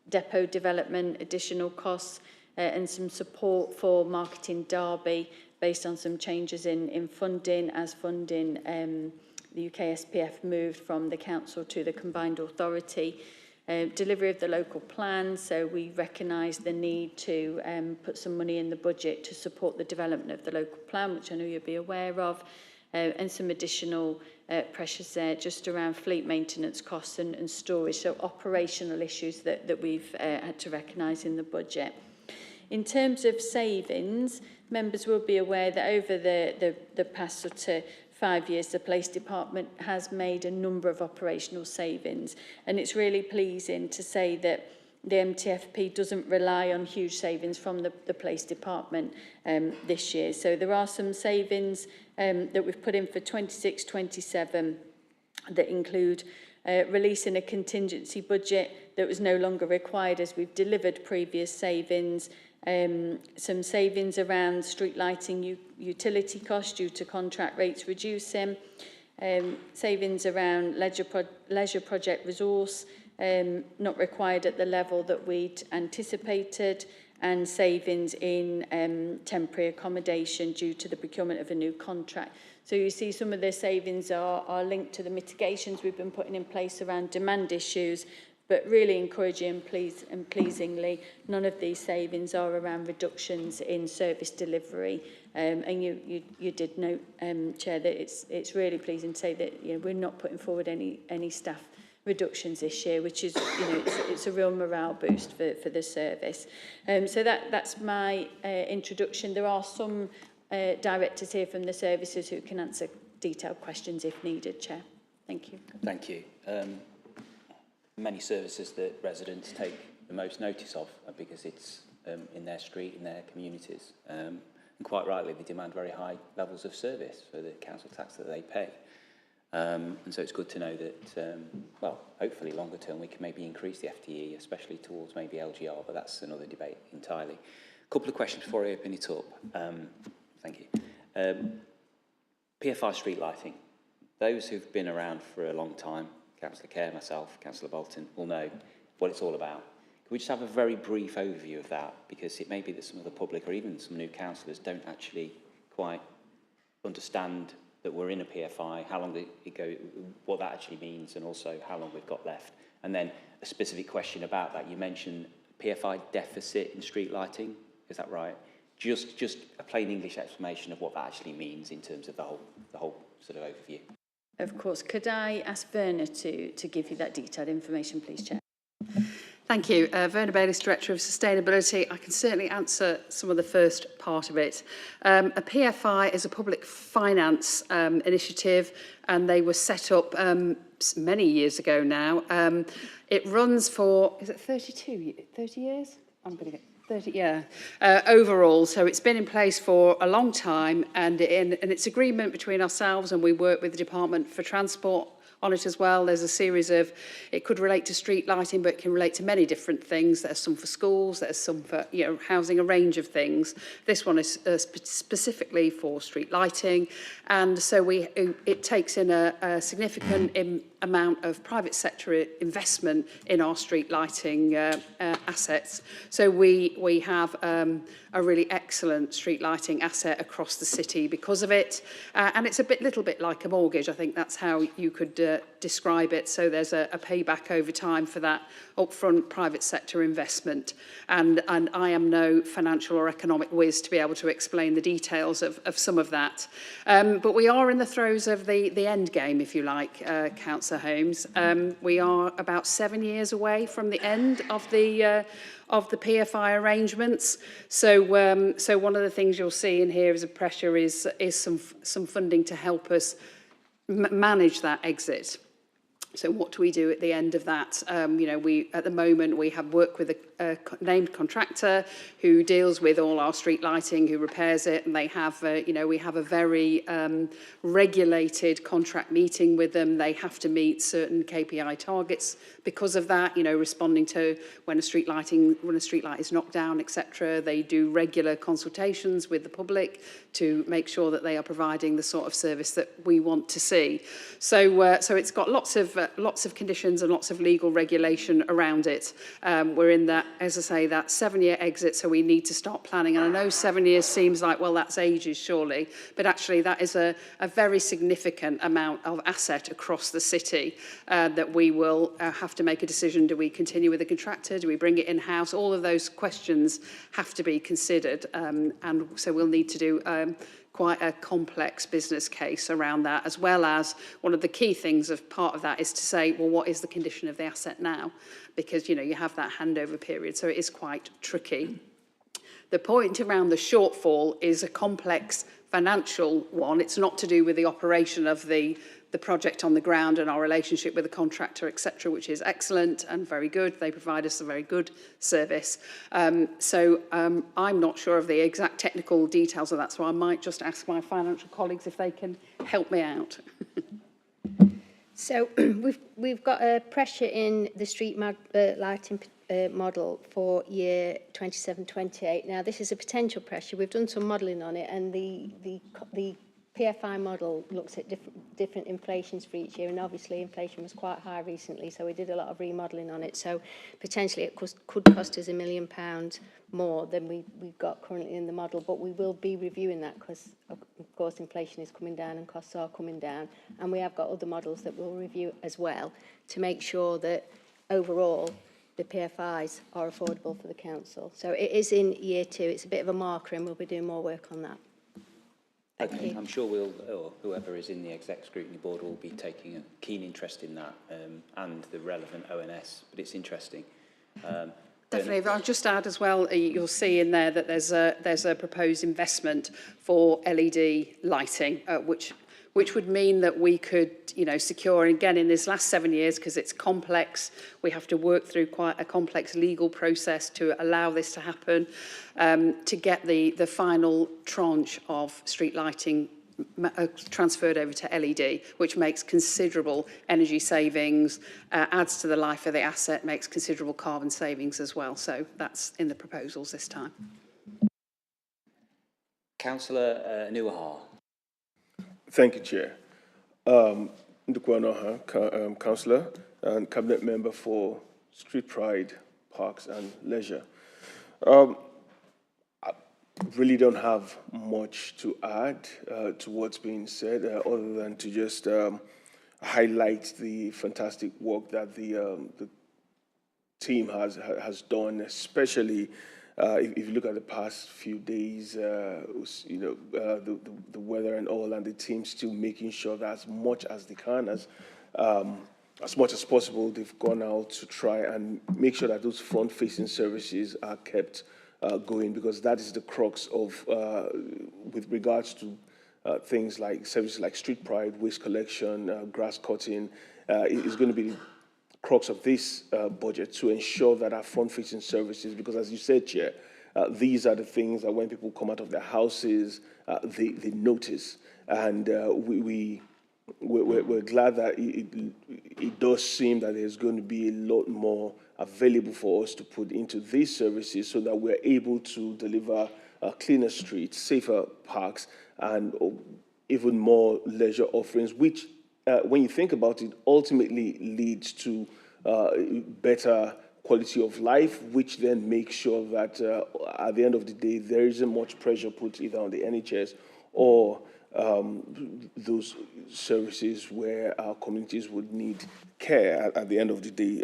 depot development, additional costs, and some support for marketing Derby based on some changes in funding, as funding the UK SPF moved from the council to the combined authority. Delivery of the local plan, so we recognise the need to put some money in the budget to support the development of the local plan, which I know you'll be aware of, and some additional pressures there just around fleet maintenance costs and storage, so operational issues that we've had to recognise in the budget. In terms of savings, members will be aware that over the past sort of 5 years, the Police Department has made a number of operational savings, and it's really pleasing to say that the MTFP doesn't rely on huge savings from the Police Department this year. So there are some savings that we've put in for 26-27 that include releasing a contingency budget that was no longer required as we've delivered previous savings, some savings around street lighting utility costs due to contract rates reducing, savings around leisure project resource not required at the level that we'd anticipated, and savings in temporary accommodation due to the procurement of a new contract. So you see some of the savings are linked to the mitigations we've been putting in place around demand issues, But really encouraging and pleasingly, none of these savings are around reductions in service delivery. And you did note, Chair, that it's really pleasing to say that we're not putting forward any staff reductions this year, which is it's a real morale boost for the service. So that's my introduction. There are some directors here from the services who can answer detailed questions if needed, Chair. Thank you. Thank you. Many services that residents take the most notice of because it's in their street, in their communities. And quite rightly, they demand very high levels of service for the council tax that they pay. And so it's good to know that, well, hopefully longer term we can maybe increase the FTE, especially towards maybe LGR, but that's another debate entirely. A couple of questions before I open it up. Thank you. PFI street lighting. Those who've been around for a long time, Councillor Kerr, myself, Councillor Bolton, will know what it's all about. Can we just have a very brief overview of that? Because it may be that some of the public or even some new councillors don't actually quite understand that we're in a PFI, how long it go, what that actually means, and also how long we've got left. And then a specific question about that. You mentioned PFI deficit in street lighting. Is that right? Just a plain English explanation of what that actually means in terms of the whole sort of overview. Of course. Could I ask Verna to give you that detailed information, please, Chair? Thank you. Verna Bayliss, Director of Sustainability. I can certainly answer some of the first part of it. A PFI is a public finance initiative, and they were set up many years ago now. It runs for, is it 30 years? I'm going to get 30, yeah, overall. So it's been in place for a long time, and it's agreement between ourselves, and we work with the Department for Transport on it as well. There's a series of, it could relate to street lighting, but it can relate to many different things. There's some for schools, there's some for housing, a range of things. This one is specifically for street lighting, and so it takes in a significant amount of private sector investment in our street lighting assets. So we have a really excellent street lighting asset across the city because of it, and it's a little bit like a mortgage. I think that's how you could describe it. So there's a payback over time for that upfront private sector investment, and I am no financial or economic whiz to be able to explain the details of some of that, but we are in the throes of the end game, if you like, Councillor Holmes. We are about 7 years away from the end of the PFI arrangements. So one of the things you'll see in here as a pressure is some funding to help us manage that exit. So what do we do at the end of that? We at the moment we have worked with a named contractor who deals with all our street lighting, who repairs it, and they have we have a very regulated contract meeting with them. They have to meet certain KPI targets because of that. Responding to when a street light is knocked down, etc. They do regular consultations with the public to make sure that they are providing the sort of service that we want to see. So it's got lots of conditions and lots of legal regulation around it. We're in that, as I say, that 7-year exit, so we need to start planning. And I know 7 years seems like, well, that's ages, surely, but actually that is a very significant amount of asset across the city that we will have to make a decision. Do we continue with the contractor? Do we bring it in-house? All of those questions have to be considered, and so we'll need to do quite a complex business case around that, as well as one of the key things of part of that is to say, well, what is the condition of the asset now? Because, you have that handover period, so it is quite tricky. The point around the shortfall is a complex financial one. It's not to do with the operation of the project on the ground and our relationship with the contractor, etc., which is excellent and very good. They provide us a very good service. So I'm not sure of the exact technical details of that, so I might just ask my financial colleagues if they can help me out. So we've got a pressure in the street lighting model for year 27-28. Now, this is a potential pressure. We've done some modelling on it, and the PFI model looks at different inflations for each year, and obviously inflation was quite high recently, so we did a lot of remodelling on it. So potentially it could cost us £1 million more than we've got currently in the model, but we will be reviewing that because, of course, inflation is coming down and costs are coming down, and we have got other models that we'll review as well to make sure that overall, the PFIs are affordable for the council. So it is in year 2. It's a bit of a marker, and we'll be doing more work on that. Thank you. I'm sure we'll, or whoever is in the Exec Scrutiny Board will be taking a keen interest in that and the relevant ONS, but it's interesting. Definitely. But I'll just add as well, you'll see in there that there's a proposed investment for LED lighting, which would mean that we could, secure, and again, in this last 7 years, because it's complex, we have to work through quite a complex legal process to allow this to happen, to get the final tranche of street lighting transferred over to LED, which makes considerable energy savings, adds to the life of the asset, makes considerable carbon savings as well. So that's in the proposals this time. Councillor Nuaha. Thank you, Chair. Ndukwa Councillor and Cabinet Member for Street Pride, Parks and Leisure. I really don't have much to add to what's being said, other than to just highlight the fantastic work that the team has done, especially if you look at the past few days, the weather and all, and the team still making sure that as much as they can, as much as possible, they've gone out to try and make sure that those front-facing services are kept going, because that is the crux of, with regards to things like services like street pride, waste collection, grass cutting, is going to be the crux of this budget, to ensure that our front-facing services, because as you said, Chair, these are the things that when people come out of their houses, they notice, and we're glad that it does seem that there's going to be a lot more available for us to put into these services, so that we're able to deliver cleaner streets, safer parks, and even more leisure offerings, which, when you think about it, ultimately leads to better quality of life, which then makes sure that at the end of the day, there isn't much pressure put either on the NHS or those services where our communities would need care at the end of the day.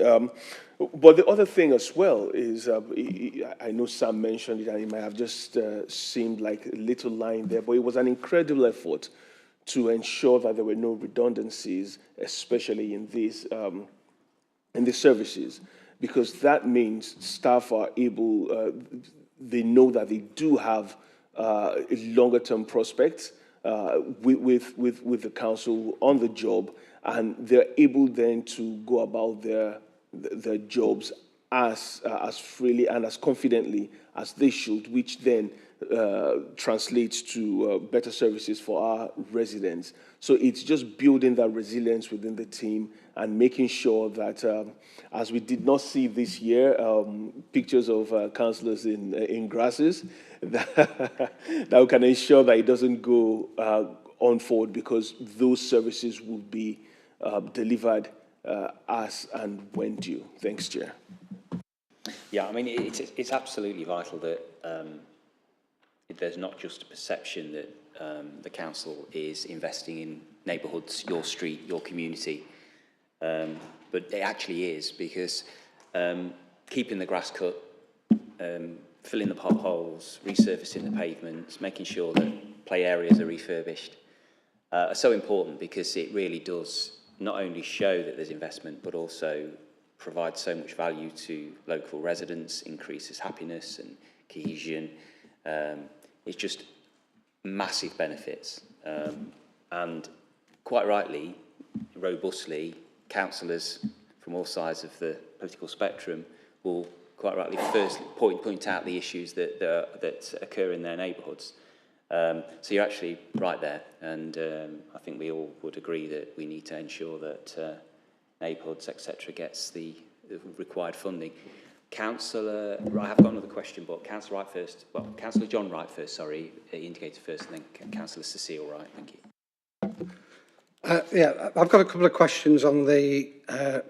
But the other thing as well is, I know Sam mentioned it, and it might have just seemed like a little line there, but it was an incredible effort to ensure that there were no redundancies, especially in these services, because that means staff are able, they know that they do have a longer-term prospects with the council on the job, and they're able then to go about their jobs as freely and as confidently as they should, which then translates to better services for our residents. So it's just building that resilience within the team and making sure that, as we did not see this year, pictures of councillors in grasses, that we can ensure that it doesn't go on forward, because those services will be delivered as and when due. Thanks, Chair. Yeah, I mean, it's absolutely vital that there's not just a perception that the council is investing in neighbourhoods, your street, your community, but it actually is, because keeping the grass cut, filling the potholes, resurfacing the pavements, making sure that play areas are refurbished are so important, because it really does not only show that there's investment, but also provide so much value to local residents, increases happiness and cohesion. It's just massive benefits. And quite rightly, robustly, councillors from all sides of the political spectrum will quite rightly first point out the issues that occur in their neighbourhoods. So you're actually right there, and I think we all would agree that we need to ensure that neighbourhoods, etc., gets the required funding. Councillor, I have got another question, but Councillor Wright first. Well, Councillor John Wright first, sorry, he indicated first, and then Councillor Cecile Wright. Thank you. Yeah, I've got a couple of questions on the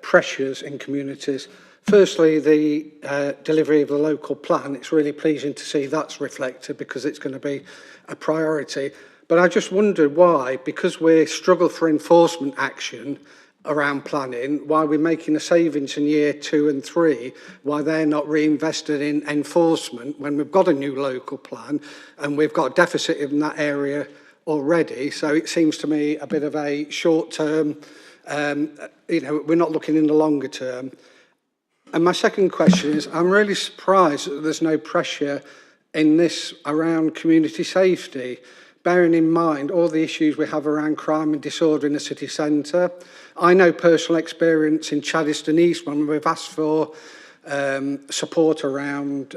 pressures in communities. Firstly, the delivery of the local plan. It's really pleasing to see that's reflected, because it's going to be a priority. But I just wondered why, because we struggle for enforcement action around planning, why we're making a savings in year 2 and 3, why they're not reinvested in enforcement when we've got a new local plan and we've got a deficit in that area already. So it seems to me a bit of a short term, we're not looking in the longer term. And my second question is, I'm really surprised that there's no pressure in this around community safety, bearing in mind all the issues we have around crime and disorder in the city centre. I know personal experience in Chaddiston East when we've asked for support around,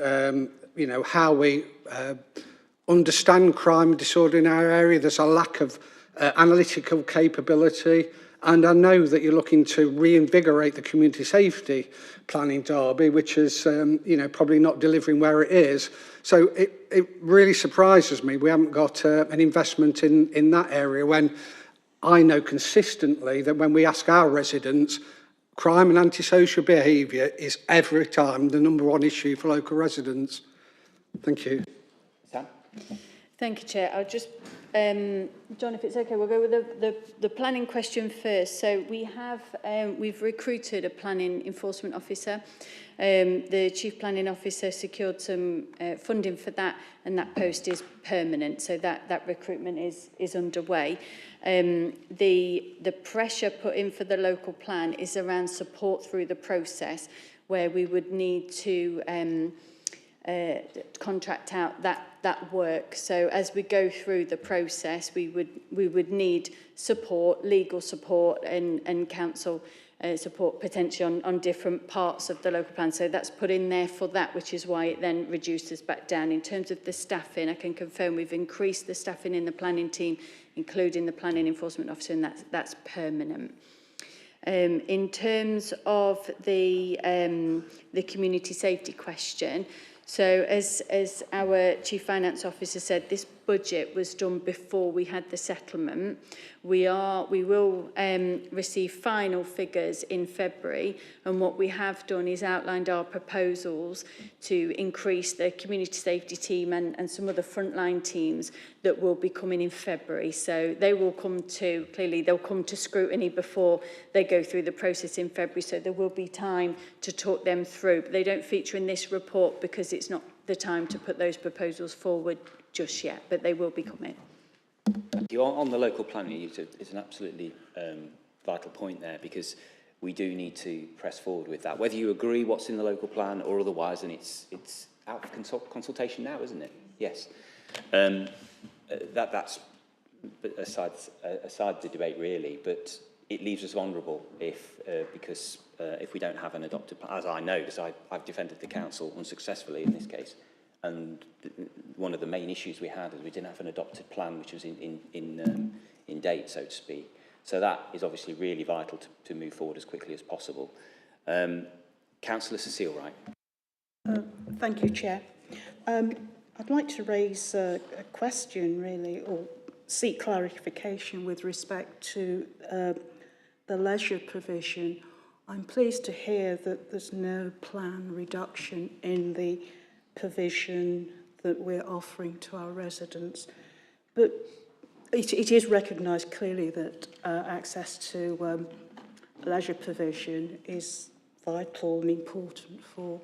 how we understand crime and disorder in our area. There's a lack of analytical capability. And I know that you're looking to reinvigorate the community safety plan in Derby, which is, probably not delivering where it is. So it really surprises me we haven't got an investment in that area when I know consistently that when we ask our residents, crime and antisocial behaviour is every time the #1 issue for local residents. Thank you. Sam? Thank you, Chair. I'll just, John, if it's okay, we'll go with the planning question first. So we have, we've recruited a planning enforcement officer. The Chief Planning Officer secured some funding for that, and that post is permanent. So that recruitment is underway. The pressure put in for the local plan is around support through the process, where we would need to contract out that work. So as we go through the process, we would need support, legal support and council support potentially on different parts of the local plan. So that's put in there for that, which is why it then reduces back down. In terms of the staffing, I can confirm we've increased the staffing in the planning team, including the planning enforcement officer, and that's permanent. In terms of the community safety question, so as our Chief Finance Officer said, this budget was done before we had the settlement. We will receive final figures in February, and what we have done is outlined our proposals to increase the community safety team and some of the frontline teams that will be coming in February. So they will come to, clearly they'll come to scrutiny before they go through the process in February, so there will be time to talk them through. But they don't feature in this report because it's not the time to put those proposals forward just yet, but they will be coming. On the local planning, it's an absolutely vital point there, because we do need to press forward with that. Whether you agree what's in the local plan or otherwise, and it's out of consultation now, isn't it? Yes. That's aside the debate really, but it leaves us vulnerable because if we don't have an adopted plan, as I know, because I've defended the council unsuccessfully in this case. And one of the main issues we had is we didn't have an adopted plan which was in date, so to speak. So that is obviously really vital to move forward as quickly as possible. Councillor Cecile Wright. Thank you, Chair. I'd like to raise a question, really, or seek clarification with respect to the leisure provision. I'm pleased to hear that there's no plan reduction in the provision that we're offering to our residents. But it is recognised clearly that access to leisure provision is vital and important for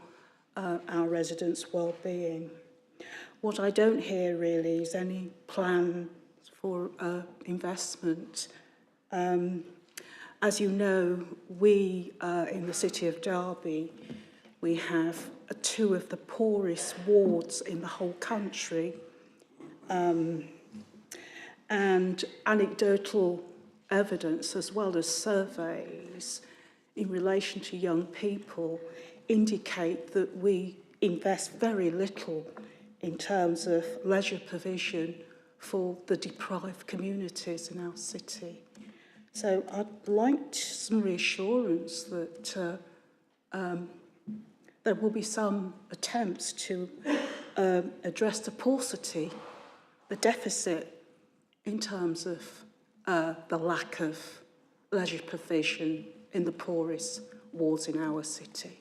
our residents' well-being. What I don't hear really is any plan for investment. As you know, we in the city of Derby, we have two of the poorest wards in the whole country. And anecdotal evidence as well as surveys in relation to young people indicate that we invest very little in terms of leisure provision for the deprived communities in our city. So I'd like some reassurance that there will be some attempts to address the paucity, the deficit in terms of the lack of leisure provision in the poorest wards in our city.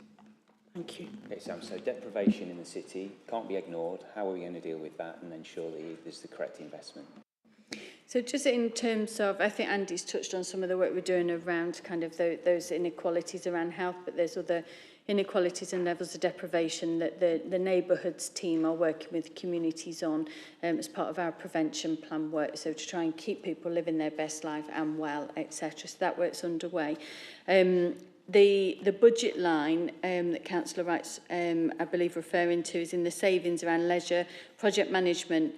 Thank you. Okay, Sam, so deprivation in the city can't be ignored. How are we going to deal with that and ensure that there's the correct investment? So just in terms of, I think Andy's touched on some of the work we're doing around kind of those inequalities around health, but there's other inequalities and levels of deprivation that the neighbourhoods team are working with communities on as part of our prevention plan work, so to try and keep people living their best life and well, etc. So that work's underway. The budget line that Councillor Wright's, I believe, referring to is in the savings around leisure, project management,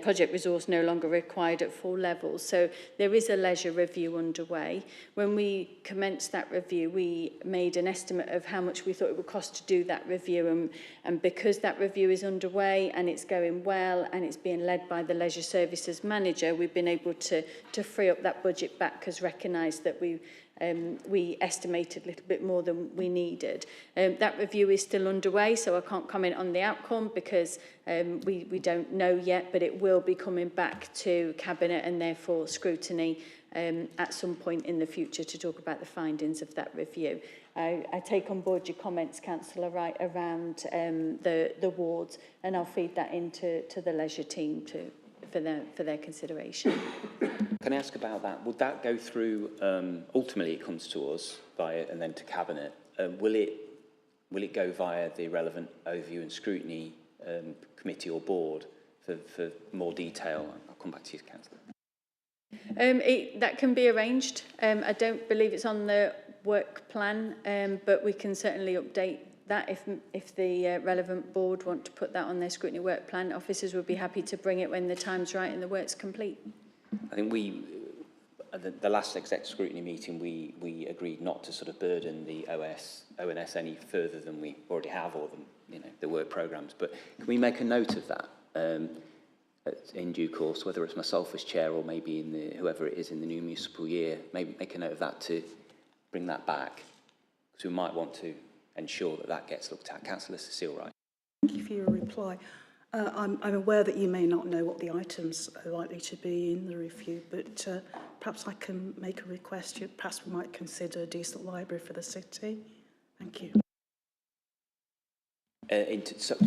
project resource no longer required at full levels. So there is a leisure review underway. When we commenced that review, we made an estimate of how much we thought it would cost to do that review. And because that review is underway and it's going well and it's being led by the leisure services manager, we've been able to free up that budget back because recognised that we estimated a little bit more than we needed. That review is still underway, so I can't comment on the outcome because we don't know yet, but it will be coming back to Cabinet and therefore scrutiny at some point in the future to talk about the findings of that review. I take on board your comments, Councillor Wright, around the wards, and I'll feed that into the leisure team for their consideration. Can I ask about that? Would that go through, ultimately it comes to us via and then to Cabinet. Will it go via the relevant overview and scrutiny committee or board for more detail? I'll come back to you, Councillor. That can be arranged. I don't believe it's on the work plan, but we can certainly update that if the relevant board want to put that on their scrutiny work plan. Officers would be happy to bring it when the time's right and the work's complete. I think the last exec scrutiny meeting, we agreed not to sort of burden the ONS any further than we already have, or the work programmes. But can we make a note of that in due course, whether it's myself as chair or maybe in whoever it is in the new municipal year, maybe make a note of that to bring that back, because we might want to ensure that gets looked at. Councillor Cecile Wright. Thank you for your reply. I'm aware that you may not know what the items are likely to be in the review, but perhaps I can make a request. Perhaps we might consider a decent library for the city. Thank you.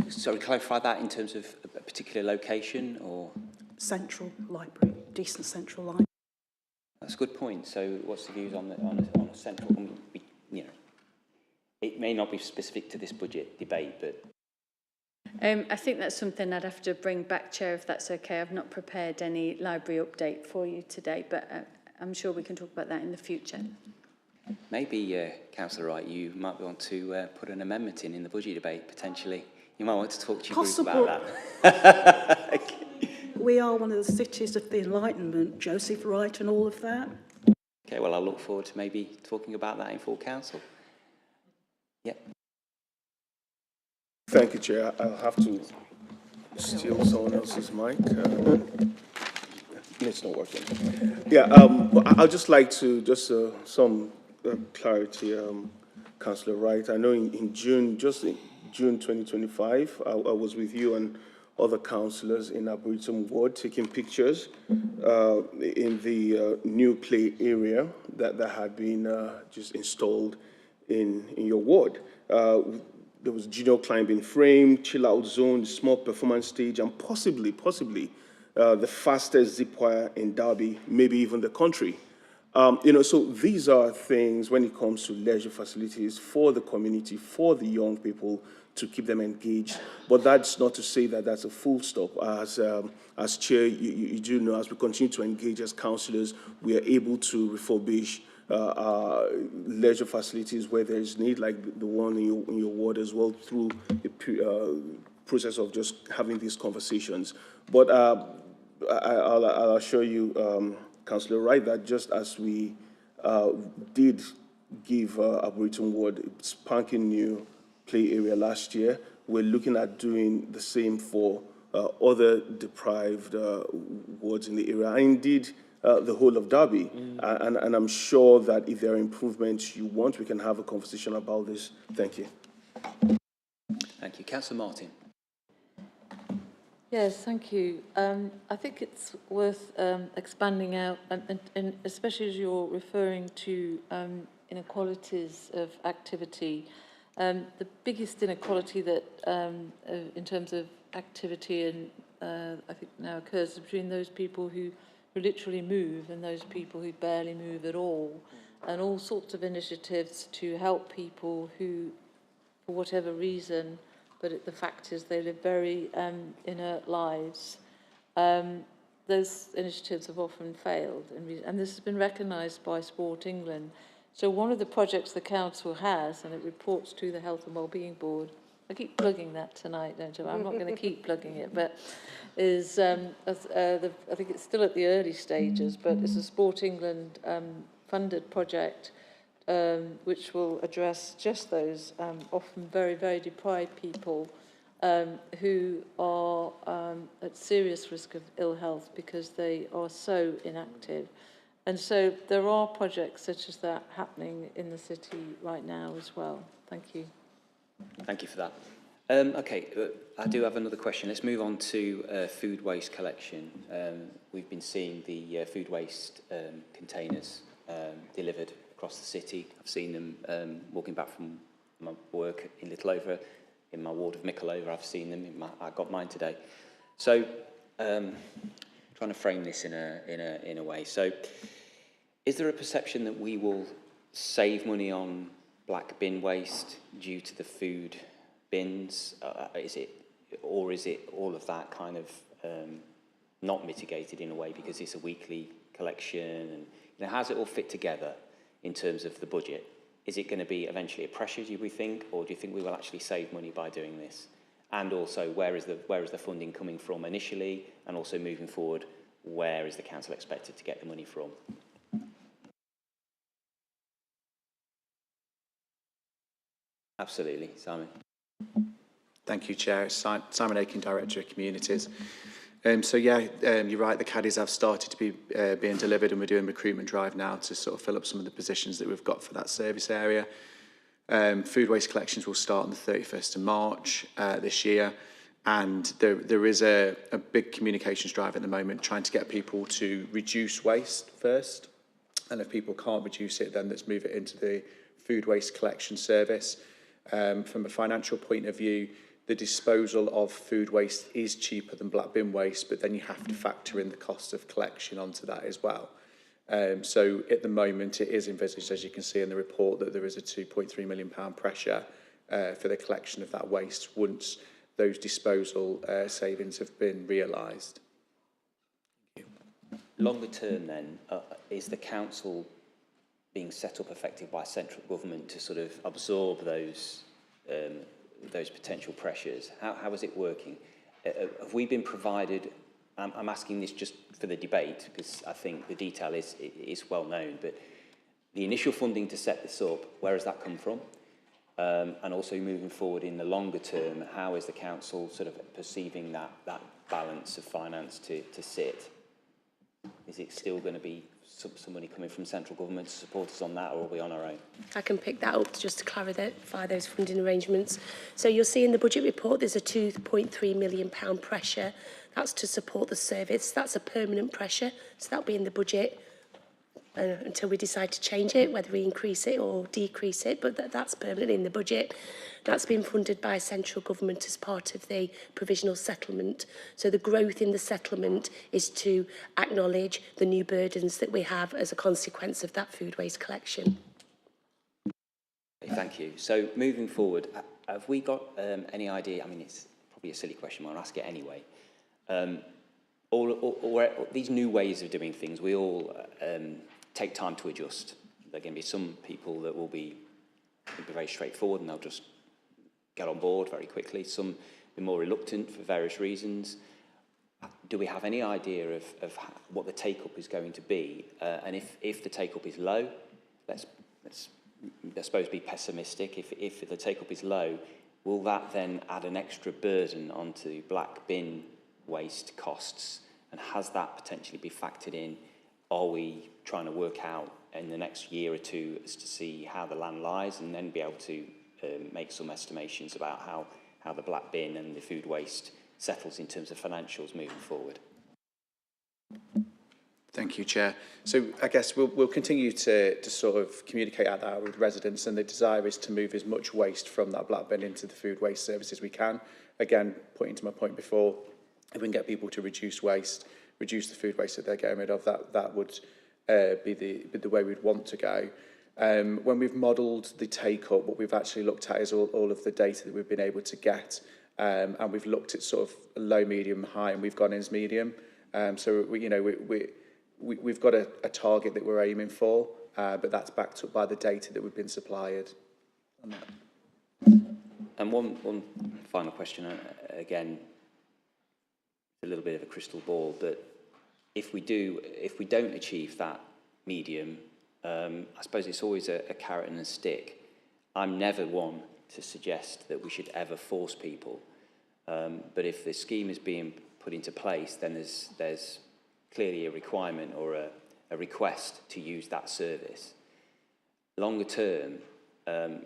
Sorry, clarify that in terms of a particular location or? Central library, decent central library. That's a good point. So what's the views on a central, it may not be specific to this budget debate, but I think that's something I'd have to bring back, Chair, if that's okay. I've not prepared any library update for you today, but I'm sure we can talk about that in the future. Maybe, Councillor Wright, you might want to put an amendment in the budget debate, potentially. You might want to talk to your group about that. We are one of the cities of the Enlightenment, Joseph Wright and all of that. Okay, well, I'll look forward to maybe talking about that in full council. Yep. Thank you, Chair. I'll have to steal someone else's mic. It's not working. Yeah, I'd just like to, some clarity, Councillor Wright. I know in June, in June 2025, I was with you and other councillors in Arboretum Ward taking pictures in the new play area that had been just installed in your ward. There was junior climbing frame, chill-out zone, small performance stage, and possibly the fastest zip wire in Derby, maybe even the country. So these are things when it comes to leisure facilities for the community, for the young people, to keep them engaged. But that's not to say that that's a full stop. As chair, you do know, as we continue to engage as councillors, we are able to refurbish leisure facilities where there is need, like the one in your ward as well, through the process of just having these conversations. But I'll assure you, Councillor Wright, that just as we did give Arboretum Ward a spanking new play area last year, we're looking at doing the same for other deprived wards in the area, and indeed the whole of Derby. And I'm sure that if there are improvements you want, we can have a conversation about this. Thank you. Thank you. Councillor Martin. Yes, thank you. I think it's worth expanding out, and especially as you're referring to inequalities of activity. The biggest inequality that, in terms of activity, and I think now occurs between those people who who literally move and those people who barely move at all, and all sorts of initiatives to help people who, for whatever reason, but the fact is they live very inert lives. Those initiatives have often failed, and this has been recognised by Sport England. So one of the projects the council has, and it reports to the Health and Wellbeing Board, I keep plugging that tonight, don't I? I'm not going to keep plugging it, but is, I think it's still at the early stages, but it's a Sport England funded project which will address just those often very, very deprived people who are at serious risk of ill health because they are so inactive. And so there are projects such as that happening in the city right now as well. Thank you. Thank you for that. I do have another question. Let's move on to food waste collection. We've been seeing the food waste containers delivered across the city. I've seen them walking back from my work in Littleover, in my ward of Mickleover. I've seen them. I got mine today. So, trying to frame this in a way. So, is there a perception that we will save money on black bin waste due to the food bins? Is it all of that kind of not mitigated in a way because it's a weekly collection? And how does it all fit together in terms of the budget? Is it going to be eventually a pressure, do we think, or do you think we will actually save money by doing this? And also, where is the funding coming from initially, and also moving forward, where is the council expected to get the money from? Absolutely, Simon. Thank you, Chair. It's Simon Aiken, Director of Communities. You're right, the caddies have started to be being delivered, and we're doing a recruitment drive now to sort of fill up some of the positions that we've got for that service area. Food waste collections will start on the 31st of March this year, and there is a big communications drive at the moment trying to get people to reduce waste first, and if people can't reduce it, then let's move it into the food waste collection service. From a financial point of view, the disposal of food waste is cheaper than black bin waste, but then you have to factor in the cost of collection onto that as well. So at the moment, it is envisaged, as you can see in the report, that there is a £2.3 million pressure for the collection of that waste once those disposal savings have been realised. Longer term then, is the council being set up effectively by central government to sort of absorb those potential pressures? How is it working? Have we been provided, I'm asking this just for the debate because I think the detail is well known, but the initial funding to set this up, where has that come from? And also moving forward in the longer term, how is the council sort of perceiving that balance of finance to sit? Is it still going to be some money coming from central government to support us on that, or are we on our own? I can pick that up just to clarify those funding arrangements. So you'll see in the budget report there's a £2.3 million pressure. That's to support the service. That's a permanent pressure, so that'll be in the budget until we decide to change it, whether we increase it or decrease it, but that's permanent in the budget. That's been funded by central government as part of the provisional settlement. So the growth in the settlement is to acknowledge the new burdens that we have as a consequence of that food waste collection. Thank you. So moving forward, have we got any idea? I mean, it's probably a silly question, but I'll ask it anyway. These new ways of doing things, we all take time to adjust. There are going to be some people that will be very straightforward and they'll just get on board very quickly. Some be more reluctant for various reasons. Do we have any idea of what the take-up is going to be? And if the take-up is low, let's suppose be pessimistic. If the take-up is low, will that then add an extra burden onto black bin waste costs? And has that potentially be factored in? Are we trying to work out in the next year or two as to see how the land lies and then be able to make some estimations about how the black bin and the food waste settles in terms of financials moving forward? Thank you, Chair. So I guess we'll continue to sort of communicate out there with residents, and the desire is to move as much waste from that black bin into the food waste service as we can. Again, pointing to my point before, if we can get people to reduce waste, reduce the food waste that they're getting rid of, that would be the way we'd want to go. When we've modelled the take-up, what we've actually looked at is all of the data that we've been able to get, and we've looked at sort of low, medium, high, and we've gone in as medium. So we've got a target that we're aiming for, but that's backed up by the data that we've been supplied on that. And one final question, again, a little bit of a crystal ball, but if we don't achieve that medium, I suppose it's always a carrot and a stick. I'm never one to suggest that we should ever force people, but if the scheme is being put into place, then there's clearly a requirement or a request to use that service. Longer term,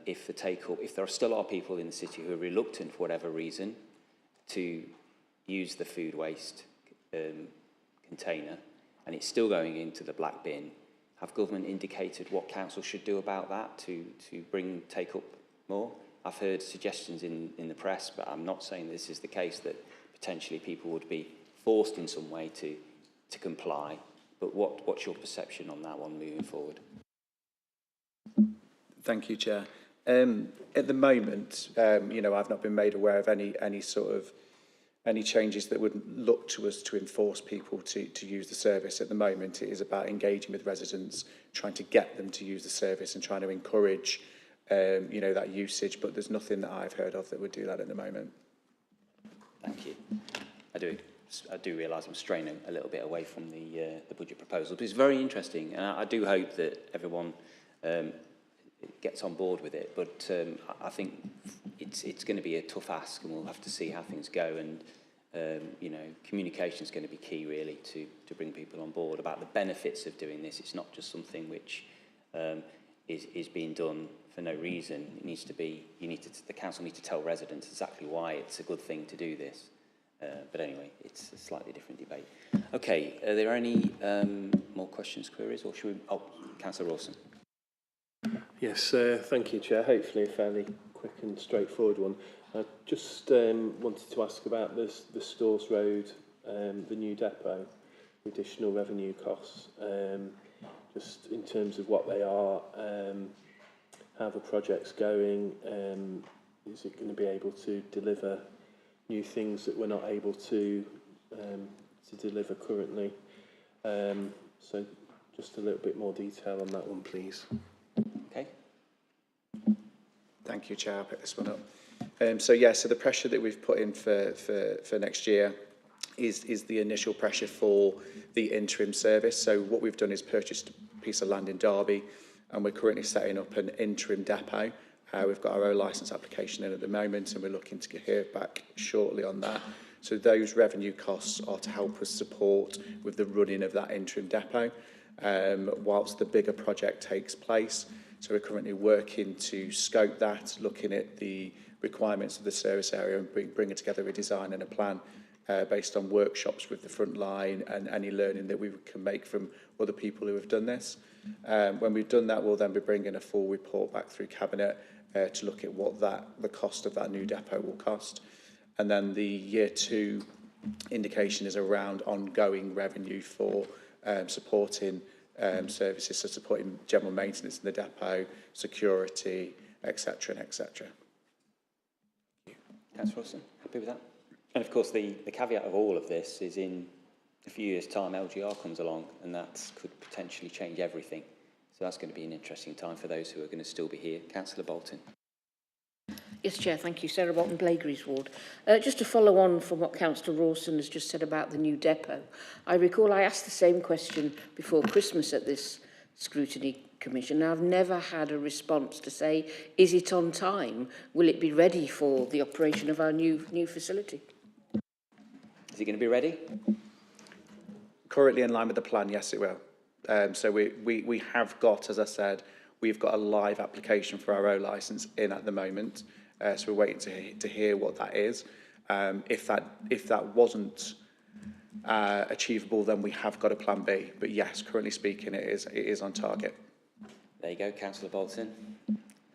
if there still are people in the city who are reluctant for whatever reason to use the food waste container, and it's still going into the black bin, have government indicated what council should do about that to bring take-up more? I've heard suggestions in the press, but I'm not saying this is the case, that potentially people would be forced in some way to comply. But what's your perception on that one moving forward? Thank you, Chair. At the moment, I've not been made aware of any changes that would look to us to enforce people to use the service. At the moment, it is about engaging with residents, trying to get them to use the service and trying to encourage, that usage. But there's nothing that I've heard of that would do that at the moment. Thank you. I do realise I'm straying a little bit away from the budget proposal, but it's very interesting, and I do hope that everyone gets on board with it. But I think it's going to be a tough ask, and we'll have to see how things go. And communication is going to be key, really, to bring people on board about the benefits of doing this. It's not just something which is being done for no reason. It needs to be. The council needs to tell residents exactly why it's a good thing to do this. But anyway, it's a slightly different debate. Okay, are there any more questions, queries, or should we? Oh, Councillor Rawson. Yes, thank you, Chair. Hopefully a fairly quick and straightforward one. I just wanted to ask about the Stores Road, the new depot, additional revenue costs, just in terms of what they are, how the project's going, is it going to be able to deliver new things that we're not able to deliver currently? So just a little bit more detail on that one, please. Okay. Thank you, Chair. I'll pick this one up. So the pressure that we've put in for next year is the initial pressure for the interim service. So what we've done is purchased a piece of land in Derby, and we're currently setting up an interim depot. We've got our own licence application in at the moment, and we're looking to hear back shortly on that. So those revenue costs are to help us support with the running of that interim depot whilst the bigger project takes place. So we're currently working to scope that, looking at the requirements of the service area and bringing together a design and a plan based on workshops with the front line and any learning that we can make from other people who have done this. When we've done that, we'll then be bringing a full report back through Cabinet to look at what the cost of that new depot will cost. And then the year 2 indication is around ongoing revenue for supporting services, so supporting general maintenance in the depot, security, etc. and etc. Councillor Wilson, happy with that? And of course, the caveat of all of this is in a few years' time, LGR comes along, and that could potentially change everything. So that's going to be an interesting time for those who are going to still be here. Councillor Bolton. Yes, Chair, thank you. Sarah Bolton, Blakery's ward. Just to follow on from what Councillor Rawson has just said about the new depot, I recall I asked the same question before Christmas at this Scrutiny Commission, and I've never had a response to say, is it on time? Will it be ready for the operation of our new facility? Is it going to be ready? Currently in line with the plan, yes, it will. So we have got, as I said, we've got a live application for our own licence in at the moment. So we're waiting to hear what that is. If that wasn't achievable, then we have got a plan B. But yes, currently speaking, it is on target. There you go, Councillor Bolton.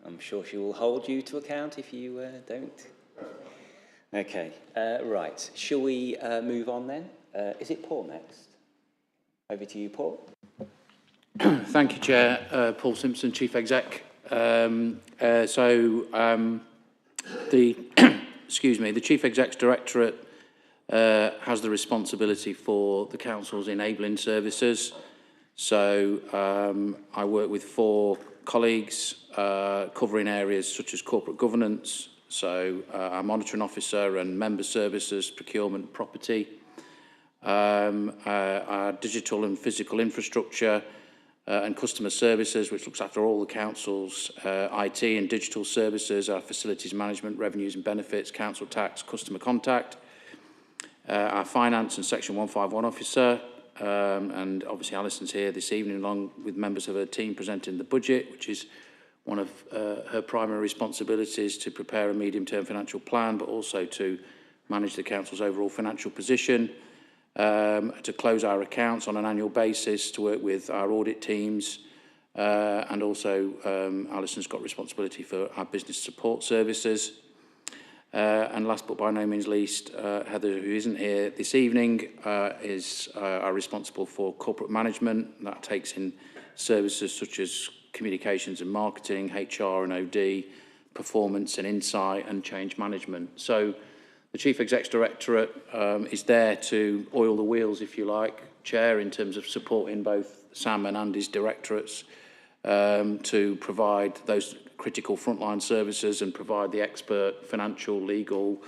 I'm sure she will hold you to account if you don't. Okay, right. Shall we move on then? Is it Paul next? Over to you, Paul. Thank you, Chair. Paul Simpson, Chief Exec. The excuse me, the Chief Exec's Directorate has the responsibility for the Council's enabling services. So I work with 4 colleagues covering areas such as corporate governance, so our monitoring officer and member services, procurement, property, our digital and physical infrastructure, and customer services, which looks after all the council's IT and digital services, our facilities management, revenues and benefits, council tax, customer contact, our finance and section 151 officer, and obviously Alison's here this evening along with members of her team presenting the budget, which is one of her primary responsibilities to prepare a medium-term financial plan, but also to manage the council's overall financial position, to close our accounts on an annual basis, to work with our audit teams, and also Alison's got responsibility for our business support services. And last but by no means least, Heather, who isn't here this evening, is responsible for corporate management. That takes in services such as communications and marketing, HR and OD, performance and insight, and change management. So the Chief Exec's Directorate is there to oil the wheels, if you like, Chair, in terms of supporting both Sam and Andy's directorates to provide those critical frontline services and provide the expert financial, legal,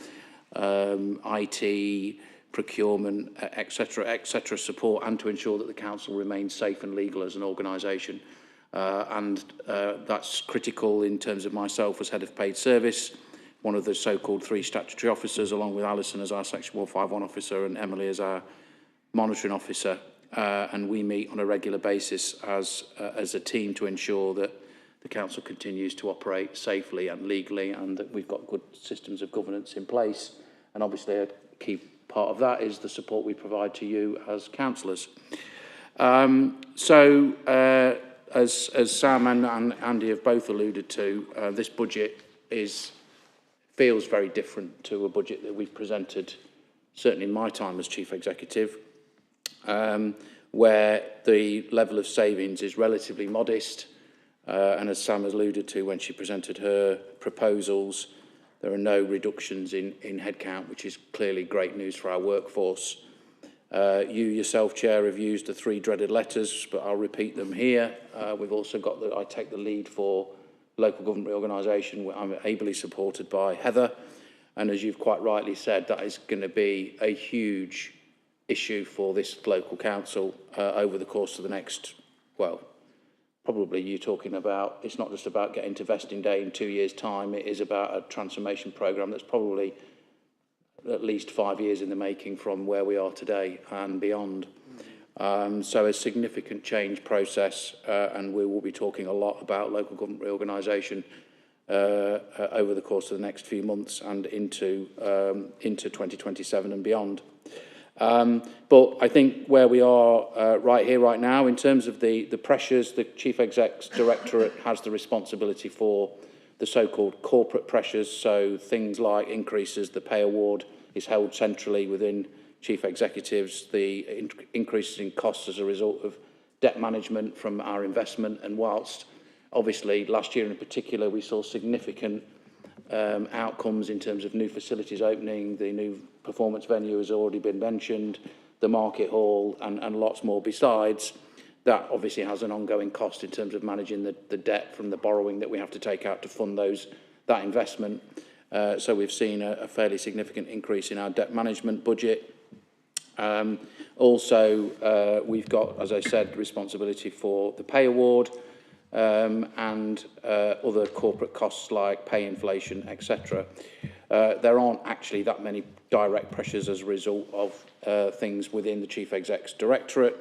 IT, procurement, etc. support, and to ensure that the council remains safe and legal as an organisation. That's critical in terms of myself as head of paid service, one of the so-called 3 statutory officers, along with Alison as our section 151 officer and Emily as our monitoring officer. And we meet on a regular basis as a team to ensure that the council continues to operate safely and legally, and that we've got good systems of governance in place. And obviously a key part of that is the support we provide to you as councillors. As Sam and Andy have both alluded to, this budget feels very different to a budget that we've presented, certainly in my time as Chief Executive, where the level of savings is relatively modest. And as Sam has alluded to when she presented her proposals, there are no reductions in headcount, which is clearly great news for our workforce. You yourself, Chair, have used the 3 dreaded letters, but I'll repeat them here. We've also got I take the lead for local government reorganisation. I'm ably supported by Heather. And as you've quite rightly said, that is going to be a huge issue for this local council over the course of the next, well, probably you're talking about, it's not just about getting to vesting day in 2 years' time, it is about a transformation programme that's probably at least 5 years in the making from where we are today and beyond. So a significant change process, and we will be talking a lot about local government reorganisation over the course of the next few months and into 2027 and beyond. But I think where we are right here, right now, in terms of the pressures, the Chief Exec's Directorate has the responsibility for the so-called corporate pressures, so things like increases, the pay award is held centrally within Chief Executives, the increases in costs as a result of debt management from our investment, and whilst obviously last year in particular we saw significant outcomes in terms of new facilities opening, the new performance venue has already been mentioned, the market hall and lots more besides. That obviously has an ongoing cost in terms of managing the debt from the borrowing that we have to take out to fund that investment. So we've seen a fairly significant increase in our debt management budget. Also, we've got, as I said, responsibility for the pay award and other corporate costs like pay inflation, etc. There aren't actually that many direct pressures as a result of things within the Chief Exec's Directorate.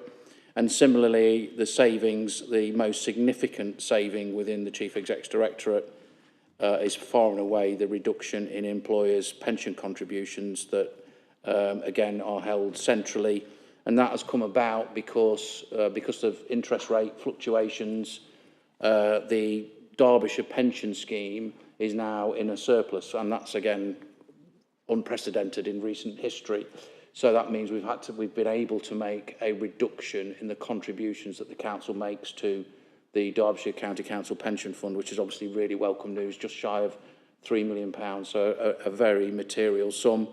And similarly, the savings, the most significant saving within the Chief Exec's Directorate is far and away the reduction in employers' pension contributions that, again, are held centrally. And that has come about because of interest rate fluctuations. The Derbyshire pension scheme is now in a surplus, and that's, again, unprecedented in recent history. So that means we've been able to make a reduction in the contributions that the council makes to the Derbyshire County Council Pension Fund, which is obviously really welcome news, just shy of £3 million, so a very material sum.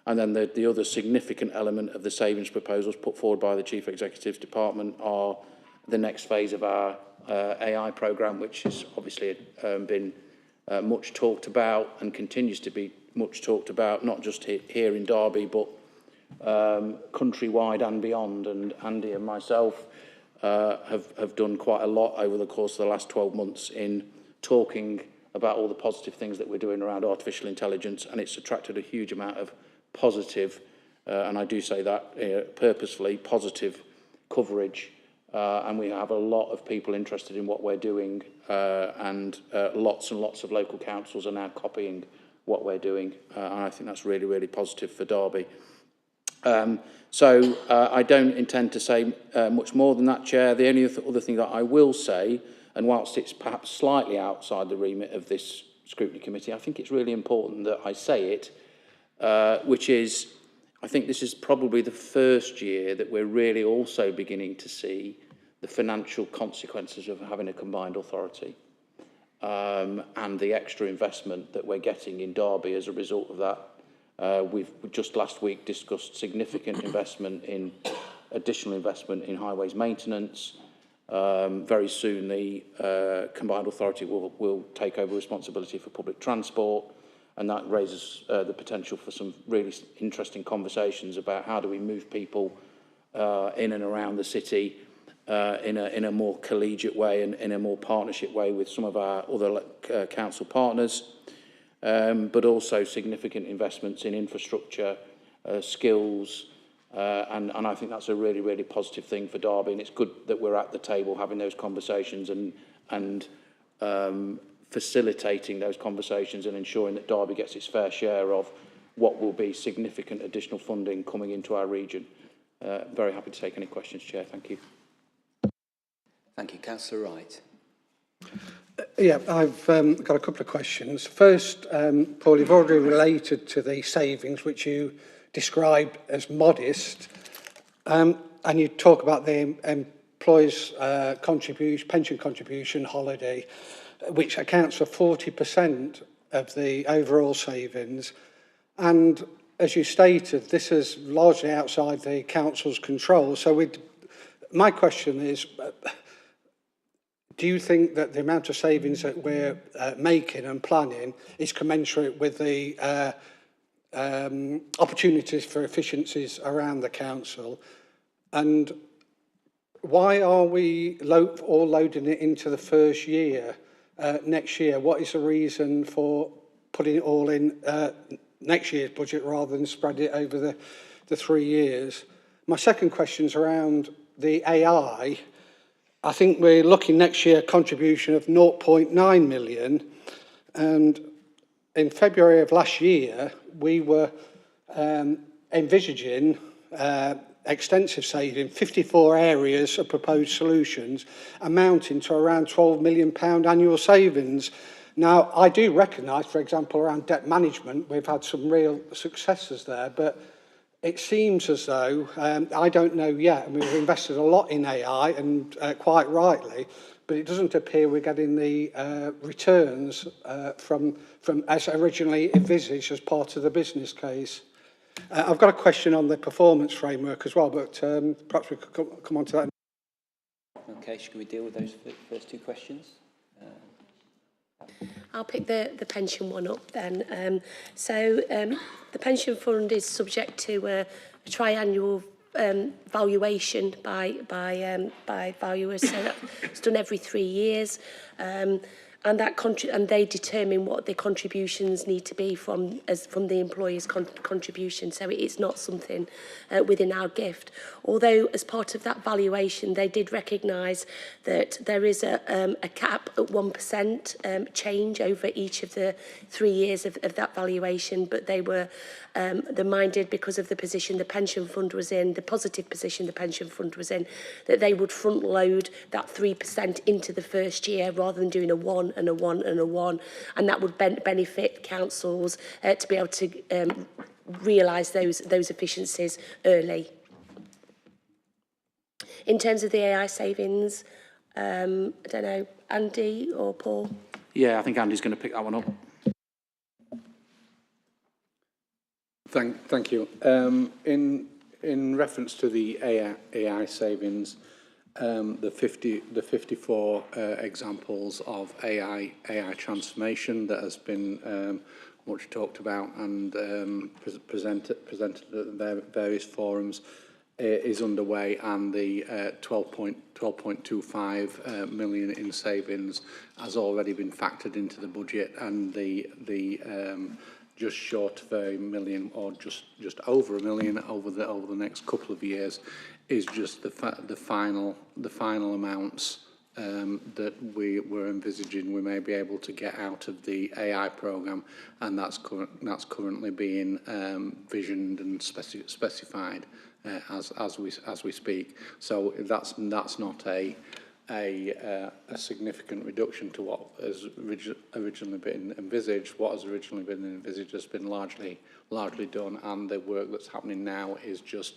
And then the other significant element of the savings proposals put forward by the Chief Executive's Department are the next phase of our AI programme, which has obviously been much talked about and continues to be much talked about, not just here in Derby, but countrywide and beyond. And Andy and myself have done quite a lot over the course of the last 12 months in talking about all the positive things that we're doing around artificial intelligence, and it's attracted a huge amount of positive, and I do say that purposefully, positive coverage, and we have a lot of people interested in what we're doing, and lots and lots of local councils are now copying what we're doing, and I think that's really, really positive for Derby. So I don't intend to say much more than that, Chair. The only other thing that I will say, and whilst it's perhaps slightly outside the remit of this scrutiny committee, I think it's really important that I say it, which is, I think this is probably the first year that we're really also beginning to see the financial consequences of having a combined authority, and the extra investment that we're getting in Derby as a result of that. We've just last week discussed significant additional investment in highways maintenance. Very soon the combined authority will take over responsibility for public transport, and that raises the potential for some really interesting conversations about how do we move people in and around the city in a more collegiate way and in a more partnership way with some of our other council partners, but also significant investments in infrastructure, skills, and I think that's a really, really positive thing for Derby, and it's good that we're at the table having those conversations and facilitating those conversations and ensuring that Derby gets its fair share of what will be significant additional funding coming into our region. Very happy to take any questions, Chair. Thank you. Thank you. Councillor Wright. Yeah, I've got a couple of questions. First, Paul, you've already related to the savings, which you described as modest, and you talk about the employers' pension contribution holiday, which accounts for 40% of the overall savings. And as you stated, this is largely outside the council's control. So my question is, do you think that the amount of savings that we're making and planning is commensurate with the opportunities for efficiencies around the council? And why are we all loading it into the first year, next year? What is the reason for putting it all in next year's budget rather than spread it over the 3 years? My second question is around the AI. I think we're looking next year contribution of 0.9 million, and in February of last year we were envisaging extensive saving, 54 areas of proposed solutions amounting to around £12 million annual savings. Now, I do recognise, for example, around debt management, we've had some real successes there, but it seems as though, I don't know yet, and we've invested a lot in AI, and quite rightly, but it doesn't appear we're getting the returns from as originally envisaged as part of the business case. I've got a question on the performance framework as well, but perhaps we could come on to that. Okay, should we deal with those first two questions? I'll pick the pension one up then. The pension fund is subject to a triannual valuation by valuers, so it's done every 3 years. And they determine what the contributions need to be from the employer's contribution. So it's not something within our gift. Although as part of that valuation, they did recognise that there is a cap at 1% change over each of the 3 years of that valuation. But they were minded, because of the position the pension fund was in, the positive position the pension fund was in, that they would front load that 3% into the first year rather than doing a 1 and a 1 and a 1, and that would benefit councils to be able to realise those efficiencies early. In terms of the AI savings, I don't know, Andy or Paul? Yeah, I think Andy's going to pick that one up. Thank you. In reference to the AI savings, the 54 examples of AI transformation that has been much talked about and presented at various forums is underway, and the 12.25 million in savings has already been factored into the budget, and the just short of $1 million, or just over $1 million over the next couple of years, is just the final amounts that we were envisaging we may be able to get out of the AI programme, and that's currently being visioned and specified as we speak. So that's not a significant reduction to what has originally been envisaged. What has originally been envisaged has been largely done, and the work that's happening now is just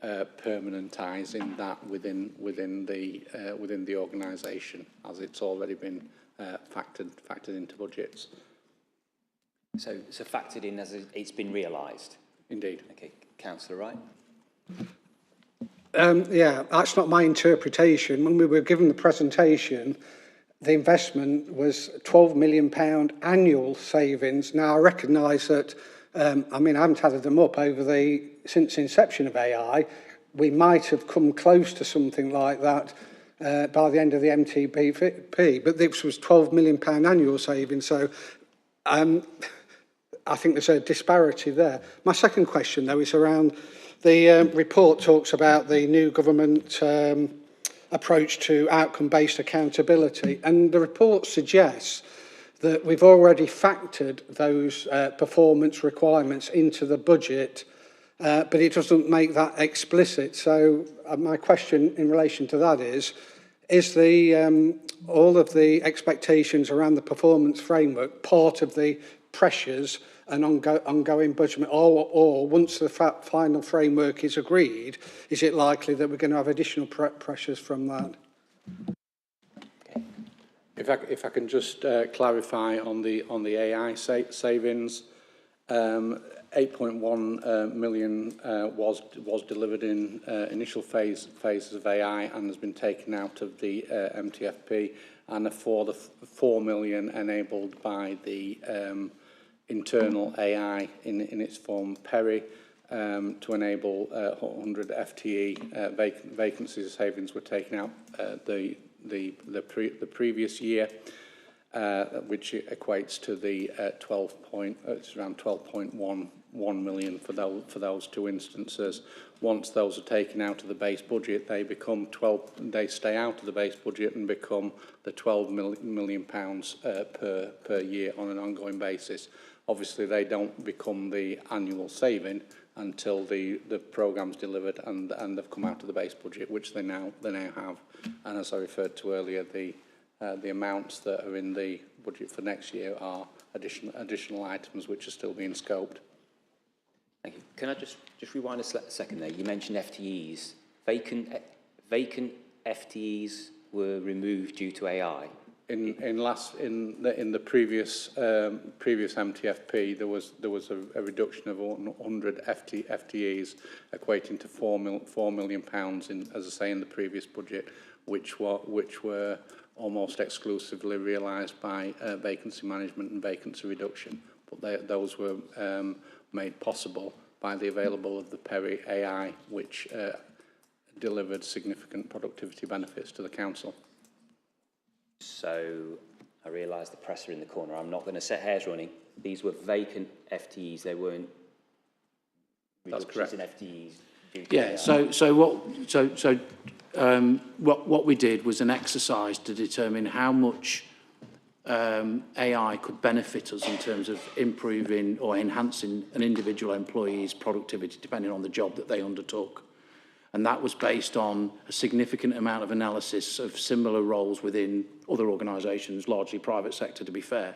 permanentising that within the organisation, as it's already been factored into budgets. So factored in as it's been realised? Indeed. Okay, Councillor Wright. Yeah, that's not my interpretation. When we were given the presentation, the investment was £12 million annual savings. Now, I recognise that, I haven't added them up since the inception of AI. We might have come close to something like that by the end of the MTBP, but this was £12 million annual savings. So I think there's a disparity there. My second question, though, is around the report talks about the new government approach to outcome-based accountability, and the report suggests that we've already factored those performance requirements into the budget, but it doesn't make that explicit. So my question in relation to that is all of the expectations around the performance framework part of the pressures and ongoing budget, or once the final framework is agreed, is it likely that we're going to have additional pressures from that? If I can just clarify on the AI savings, 8.1 million was delivered in initial phases of AI and has been taken out of the MTFP, and for the 4 million enabled by the internal AI in its form, Perry, to enable 100 FTE vacancies savings were taken out the previous year, which equates to the it's around 12.11 million for those two instances. Once those are taken out of the base budget, they stay out of the base budget and become the £12 million per year on an ongoing basis. Obviously, they don't become the annual saving until the programme's delivered and they've come out of the base budget, which they now have. And as I referred to earlier, the amounts that are in the budget for next year are additional items which are still being scoped. Thank you. Can I just rewind a second there? You mentioned FTEs. Vacant FTEs were removed due to AI. In the previous MTFP, there was a reduction of 100 FTEs, equating to £4 million as I say, in the previous budget, which were almost exclusively realised by vacancy management and vacancy reduction. But those were made possible by the available of the Perry AI, which delivered significant productivity benefits to the council. So I realise the press are in the corner. I'm not going to set hairs running. These were vacant FTEs. They weren't reductions in FTEs due to AI. What we did was an exercise to determine how much AI could benefit us in terms of improving or enhancing an individual employee's productivity, depending on the job that they undertook. And that was based on a significant amount of analysis of similar roles within other organisations, largely private sector, to be fair.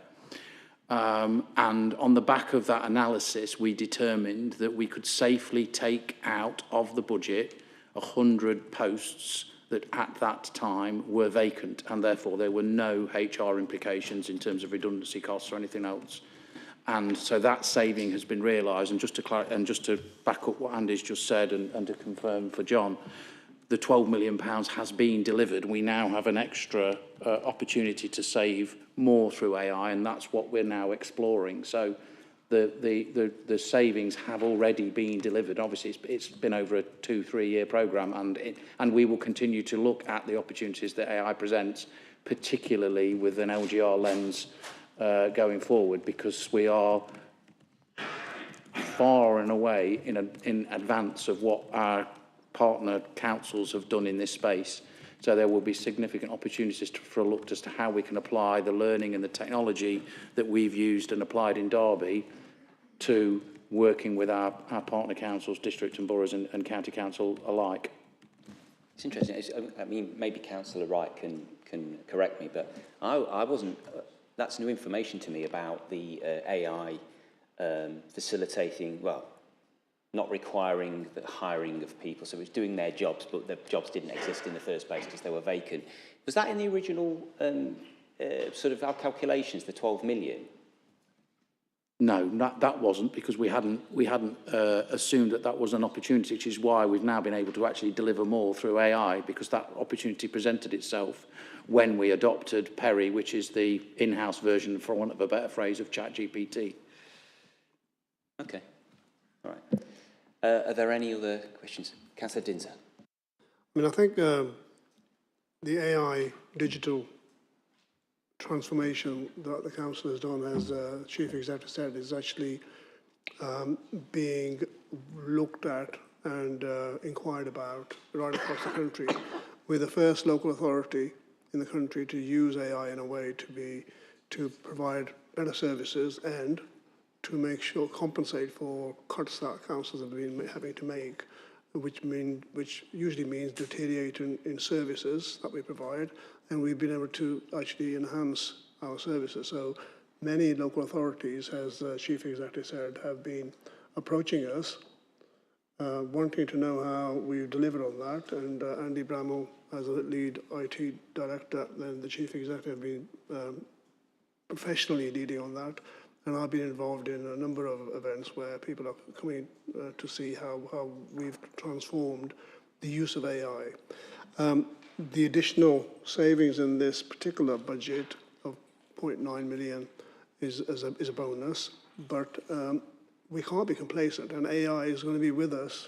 And on the back of that analysis, we determined that we could safely take out of the budget 100 posts that at that time were vacant, and therefore there were no HR implications in terms of redundancy costs or anything else. And so that saving has been realised. And just to back up what Andy's just said and to confirm for John, the £12 million has been delivered. We now have an extra opportunity to save more through AI, and that's what we're now exploring. So the savings have already been delivered. Obviously, it's been over a 2-3 year programme, and we will continue to look at the opportunities that AI presents, particularly with an LGR lens going forward, because we are far and away in advance of what our partner councils have done in this space. So there will be significant opportunities for a look as to how we can apply the learning and the technology that we've used and applied in Derby to working with our partner councils, district and boroughs and county council alike. It's interesting. I mean, maybe Councillor Wright can correct me, but I wasn't. That's new information to me about the AI facilitating. Well, not requiring the hiring of people, so it was doing their jobs, but the jobs didn't exist in the first place because they were vacant. Was that in the original sort of our calculations, the 12 million? No, that wasn't, because we hadn't assumed that was an opportunity, which is why we've now been able to actually deliver more through AI, because that opportunity presented itself when we adopted Perry, which is the in-house version, for want of a better phrase, of ChatGPT. Okay, all right. Are there any other questions? Councillor Dinser. I mean, I think the AI digital transformation that the council has done, as Chief Executive said, is actually being looked at and inquired about right across the country. We're the first local authority in the country to use AI in a way to provide better services and to make sure compensate for cuts that councils have been having to make, which usually means deteriorating in services that we provide, and we've been able to actually enhance our services. So many local authorities, as the Chief Executive said, have been approaching us, wanting to know how we've delivered on that, and Andy Bramall, as a lead IT director, and the Chief Executive have been professionally leading on that. And I've been involved in a number of events where people are coming to see how we've transformed the use of AI. The additional savings in this particular budget of 0.9 million is a bonus, but we can't be complacent, and AI is going to be with us,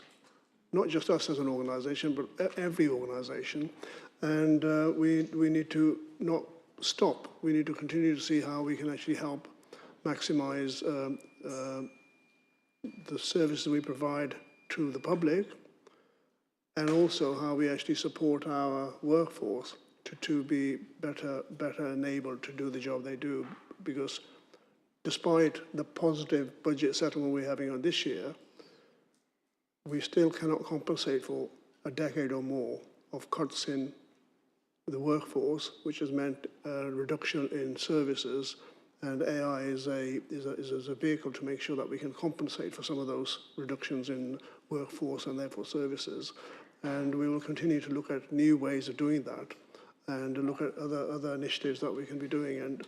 not just us as an organisation, but every organisation. And we need to not stop. We need to continue to see how we can actually help maximise the services we provide to the public, and also how we actually support our workforce to be better enabled to do the job they do. Because despite the positive budget settlement we're having on this year, we still cannot compensate for a decade or more of cuts in the workforce, which has meant a reduction in services. And AI is a vehicle to make sure that we can compensate for some of those reductions in workforce and therefore services. And we will continue to look at new ways of doing that and look at other initiatives that we can be doing. And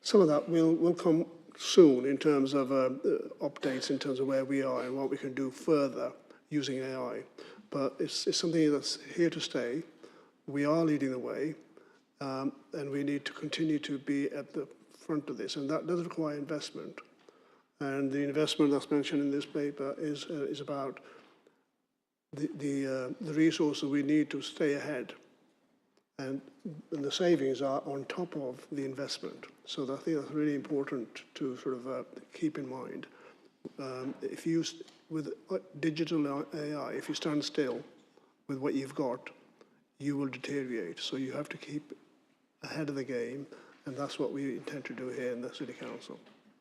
some of that will come soon in terms of updates in terms of where we are and what we can do further using AI. But it's something that's here to stay. We are leading the way, and we need to continue to be at the front of this, and that does require investment. And the investment that's mentioned in this paper is about the resources we need to stay ahead, and the savings are on top of the investment. So I think that's really important to sort of keep in mind. With digital AI, if you stand still with what you've got, you will deteriorate. So you have to keep ahead of the game. And that's what we intend to do here in the City Council.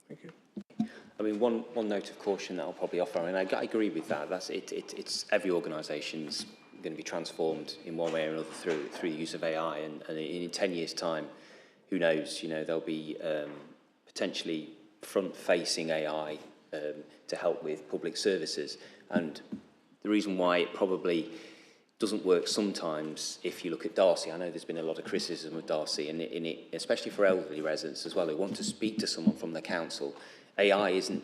Thank you. I mean, one note of caution that I'll probably offer, I mean, I agree with that. It's every organisation's going to be transformed in one way or another through the use of AI, and in 10 years' time, who knows? You know, there'll be potentially front-facing AI to help with public services. And the reason why it probably doesn't work sometimes, if you look at Darcy, I know there's been a lot of criticism of Darcy, and especially for elderly residents as well, who want to speak to someone from the council. AI isn't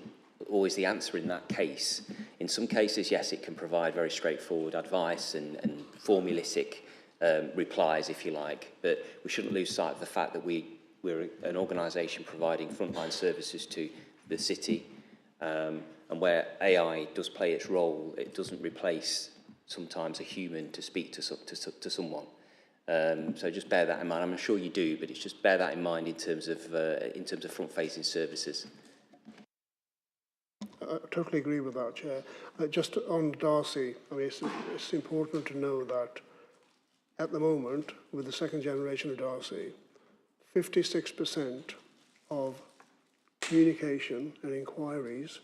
always the answer in that case. In some cases, yes, it can provide very straightforward advice and formulaic replies, if you like, but we shouldn't lose sight of the fact that we're an organisation providing frontline services to the city, and where AI does play its role, it doesn't replace sometimes a human to speak to someone. So just bear that in mind. I'm sure you do, but it's just bear that in mind in terms of front-facing services. I totally agree with that, Chair. Just on Darcy, I mean, it's important to know that at the moment, with the second generation of Darcy, 56% of communication and inquiries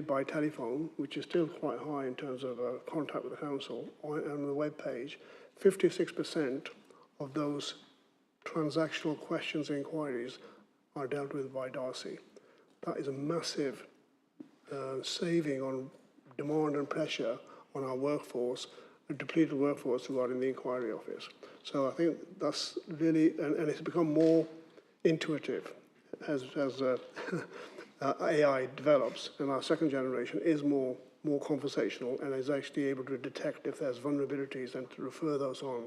by telephone, which is still quite high in terms of contact with the council, on the web page, 56% of those transactional questions and inquiries are dealt with by Darcy. That is a massive saving on demand and pressure on our workforce, a depleted workforce regarding the inquiry office. So I think that's really, and it's become more intuitive as AI develops, and our second generation is more conversational and is actually able to detect if there's vulnerabilities and to refer those on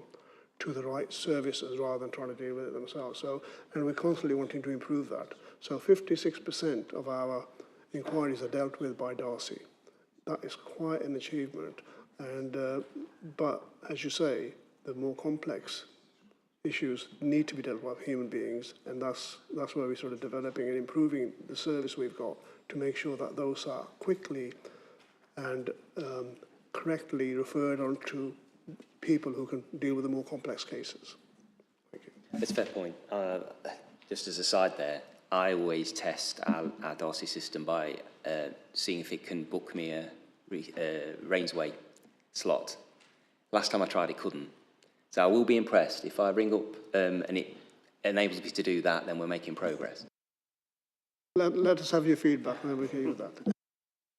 to the right services rather than trying to deal with it themselves. So, and we're constantly wanting to improve that. So 56% of our inquiries are dealt with by Darcy. That is quite an achievement. And but as you say, the more complex issues need to be dealt with by human beings, and that's where we're sort of developing and improving the service we've got to make sure that those are quickly and correctly referred on to people who can deal with the more complex cases. Thank you. That's a fair point. Just as a side there, I always test our Darcy system by seeing if it can book me a Rainsway slot. Last time I tried, it couldn't. So I will be impressed. If I ring up and it enables me to do that, then we're making progress. Let us have your feedback and then we can use that.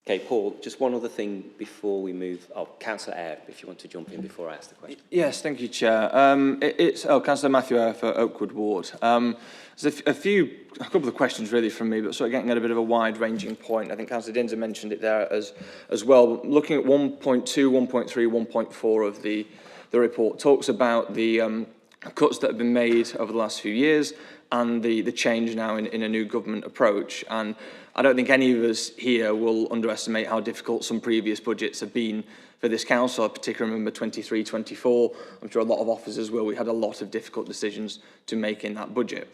Okay, Paul, just one other thing before we move. Oh, Councillor Eyre, if you want to jump in before I ask the question. Yes, thank you, Chair. It's Councillor Matthew Eyre for Oakwood Ward. There's a couple of questions really from me, but sort of getting at a bit of a wide-ranging point. I think Councillor Dinser mentioned it there as well. Looking at 1.2, 1.3, 1.4 of the report talks about the cuts that have been made over the last few years and the change now in a new government approach. And I don't think any of us here will underestimate how difficult some previous budgets have been for this council. I particularly remember 23-24. I'm sure a lot of officers will. We had a lot of difficult decisions to make in that budget.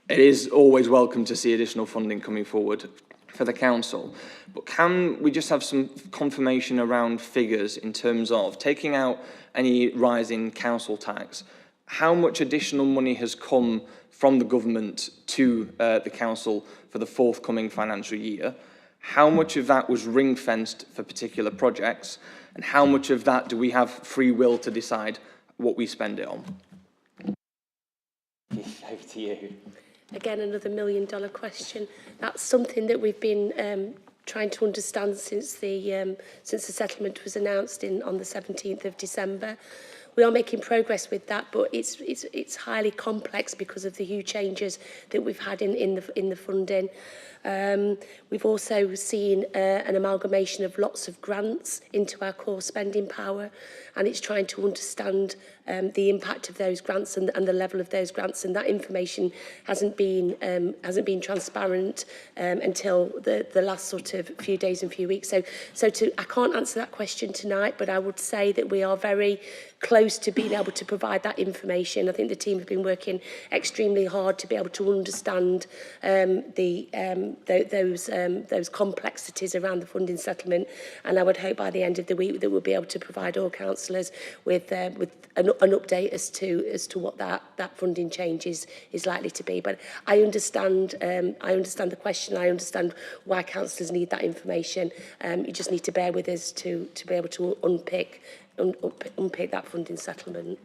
It is always welcome to see additional funding coming forward for the council. But can we just have some confirmation around figures in terms of taking out any rise in council tax? How much additional money has come from the government to the council for the forthcoming financial year? How much of that was ring-fenced for particular projects? And how much of that do we have free will to decide what we spend it on? Over to you. Again, another $1 million question. That's something that we've been trying to understand since the settlement was announced on the 17th of December. We are making progress with that, but it's highly complex because of the huge changes that we've had in the funding. We've also seen an amalgamation of lots of grants into our core spending power, and it's trying to understand the impact of those grants and the level of those grants, and that information hasn't been transparent until the last sort of few days and few weeks. So I can't answer that question tonight, but I would say that we are very close to being able to provide that information. I think the team have been working extremely hard to be able to understand those complexities around the funding settlement, and I would hope by the end of the week that we'll be able to provide all councillors with an update as to what that funding change is likely to be. But I understand the question. I understand why councillors need that information. You just need to bear with us to be able to unpick that funding settlement.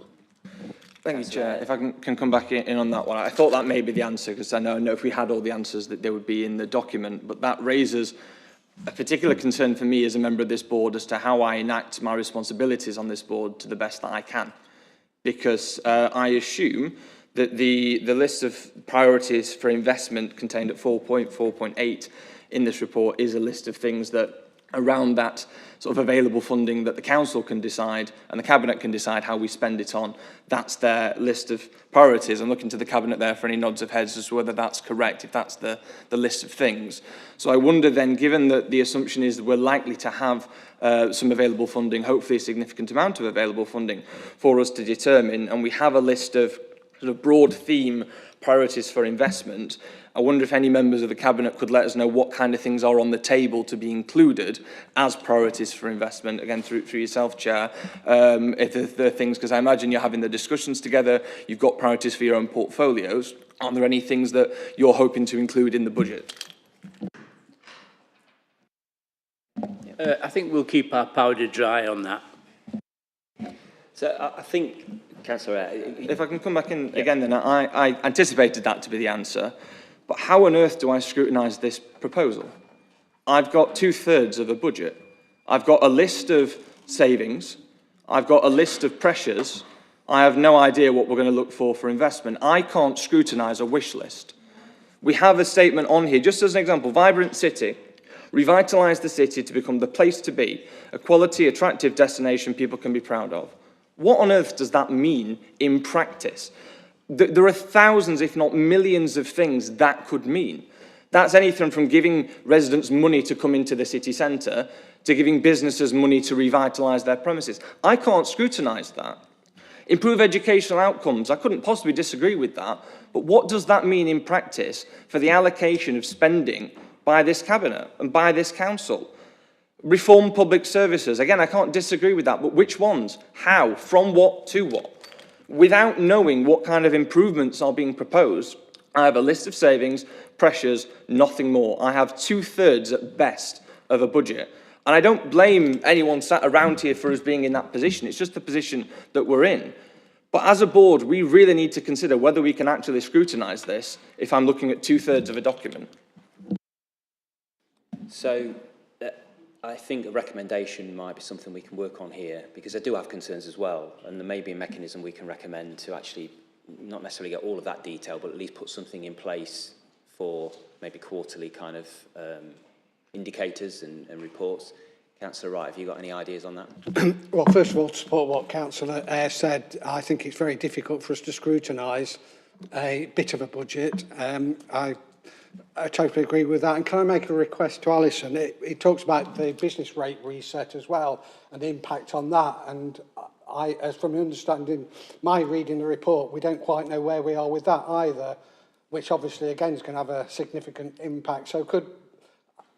Thank you, Chair. If I can come back in on that one. I thought that may be the answer, because I know if we had all the answers that they would be in the document, but that raises a particular concern for me as a member of this board as to how I enact my responsibilities on this board to the best that I can. Because I assume that the list of priorities for investment contained at 4.4.8 in this report is a list of things that around that sort of available funding that the council can decide and the cabinet can decide how we spend it on. That's their list of priorities. I'm looking to the cabinet there for any nods of heads as to whether that's correct, if that's the list of things. So I wonder then, given that the assumption is that we're likely to have some available funding, hopefully a significant amount of available funding for us to determine, and we have a list of sort of broad theme priorities for investment, I wonder if any members of the Cabinet could let us know what kind of things are on the table to be included as priorities for investment, again, through yourself, Chair, if there are things, because I imagine you're having the discussions together, you've got priorities for your own portfolios. Are there any things that you're hoping to include in the budget? I think we'll keep our powder dry on that. So I think, Councillor, if I can come back in again, then I anticipated that to be the answer. But how on earth do I scrutinise this proposal? I've got 2/3 of a budget. I've got a list of savings. I've got a list of pressures. I have no idea what we're going to look for investment. I can't scrutinise a wish list. We have a statement on here, just as an example, vibrant city. Revitalise the city to become the place to be, a quality, attractive destination people can be proud of. What on earth does that mean in practice? There are thousands, if not millions, of things that could mean. That's anything from giving residents money to come into the city centre to giving businesses money to revitalise their premises. I can't scrutinise that. Improve educational outcomes. I couldn't possibly disagree with that. But what does that mean in practice for the allocation of spending by this Cabinet and by this Council? Reform public services. Again, I can't disagree with that. But which ones? How? From what to what? Without knowing what kind of improvements are being proposed, I have a list of savings, pressures, nothing more. I have 2/3 at best of a budget. And I don't blame anyone sat around here for us being in that position. It's just the position that we're in. But as a board, we really need to consider whether we can actually scrutinise this if I'm looking at 2/3 of a document. So I think a recommendation might be something we can work on here, because I do have concerns as well, and there may be a mechanism we can recommend to actually not necessarily get all of that detail, but at least put something in place for maybe quarterly kind of indicators and reports. Councillor Wright, have you got any ideas on that? Well, first of all, to support what Councillor Eyre said, I think it's very difficult for us to scrutinise a bit of a budget. I totally agree with that. And can I make a request to Alison? It talks about the business rate reset as well and the impact on that. And I, as from understanding my reading the report, we don't quite know where we are with that either, which obviously again is going to have a significant impact. So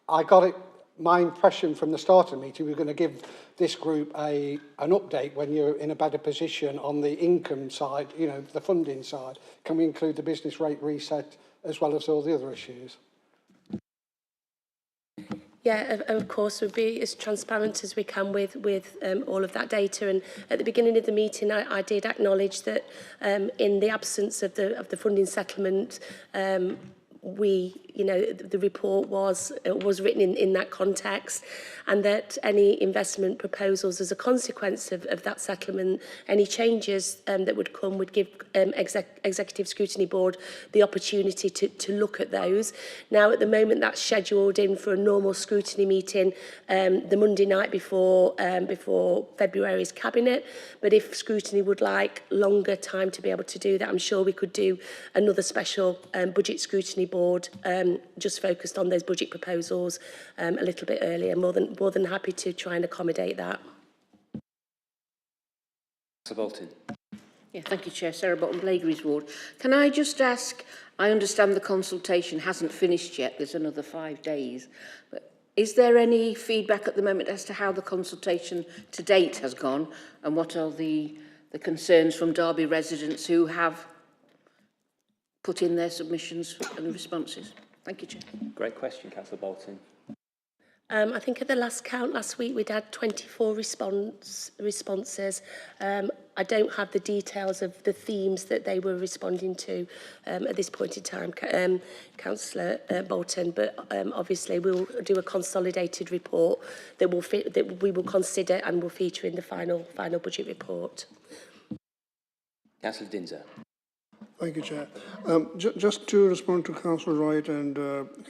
I got it, my impression from the start of the meeting, we're going to give this group an update when you're in a better position on the income side, you know, the funding side. Can we include the business rate reset as well as all the other issues? Yeah, of course, we'll be as transparent as we can with all of that data. And at the beginning of the meeting, I did acknowledge that in the absence of the funding settlement, the report was written in that context, and that any investment proposals as a consequence of that settlement, any changes that would come would give Executive Scrutiny Board the opportunity to look at those. Now, at the moment, that's scheduled in for a normal scrutiny meeting the Monday night before February's Cabinet. But if Scrutiny would like longer time to be able to do that, I'm sure we could do another special Budget Scrutiny Board just focused on those budget proposals a little bit earlier. More than happy to try and accommodate that. Councillor Bolton. Yeah, thank you, Chair. Sarah Bolton, Blakery's ward. Can I just ask, I understand the consultation hasn't finished yet, there's another 5 days, but is there any feedback at the moment as to how the consultation to date has gone, and what are the concerns from Derby residents who have put in their submissions and responses? Thank you, Chair. Great question, Councillor Bolton. I think at the last count last week we'd had 24 responses. I don't have the details of the themes that they were responding to at this point in time, Councillor Bolton, but obviously we'll do a consolidated report that we will consider and will feature in the final budget report. Councillor Dinser. Thank you, Chair. Just to respond to Councillor Wright and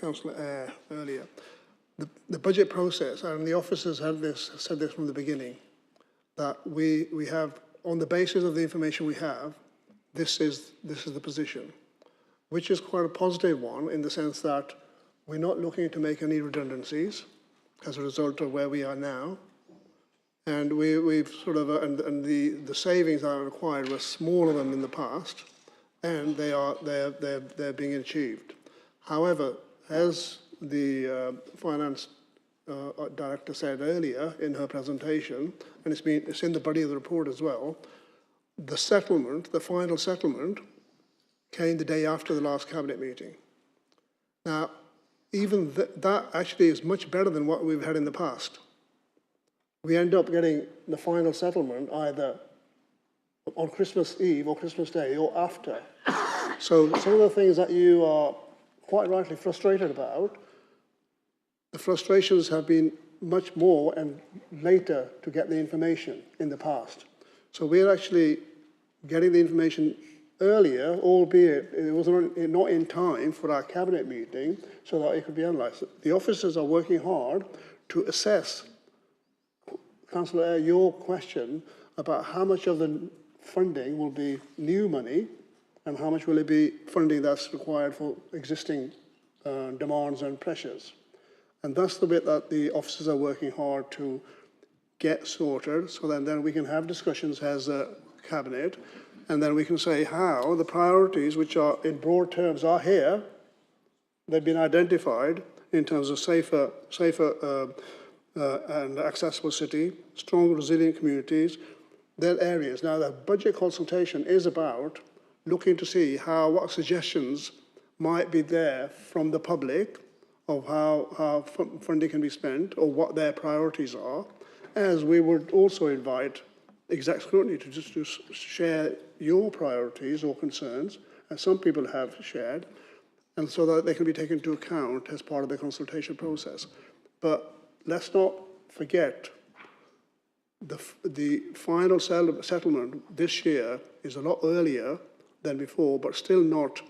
Councillor Eyre earlier, the budget process, and the officers said this from the beginning, that we have, on the basis of the information we have, this is the position, which is quite a positive one in the sense that we're not looking to make any redundancies as a result of where we are now. And we've sort of, and the savings that are required were smaller than in the past, and they're being achieved. However, as the finance director said earlier in her presentation, and it's in the body of the report as well, the settlement, the final settlement, came the day after the last cabinet meeting. Now, even that actually is much better than what we've had in the past. We end up getting the final settlement either on Christmas Eve or Christmas Day or after. So some of the things that you are quite rightly frustrated about, the frustrations have been much more and later to get the information in the past. So we're actually getting the information earlier, albeit it was not in time for our cabinet meeting so that it could be analysed. The officers are working hard to assess, Councillor Eyre, your question about how much of the funding will be new money and how much will it be funding that's required for existing demands and pressures. And that's the bit that the officers are working hard to get sorted, so then we can have discussions as a cabinet, and then we can say how the priorities, which are in broad terms, are here. They've been identified in terms of safer and accessible city, strong, resilient communities. They're areas. Now, the budget consultation is about looking to see what suggestions might be there from the public of how funding can be spent or what their priorities are, as we would also invite exec scrutiny to just to share your priorities or concerns, as some people have shared, and so that they can be taken into account as part of the consultation process. But let's not forget the final settlement this year is a lot earlier than before, but still not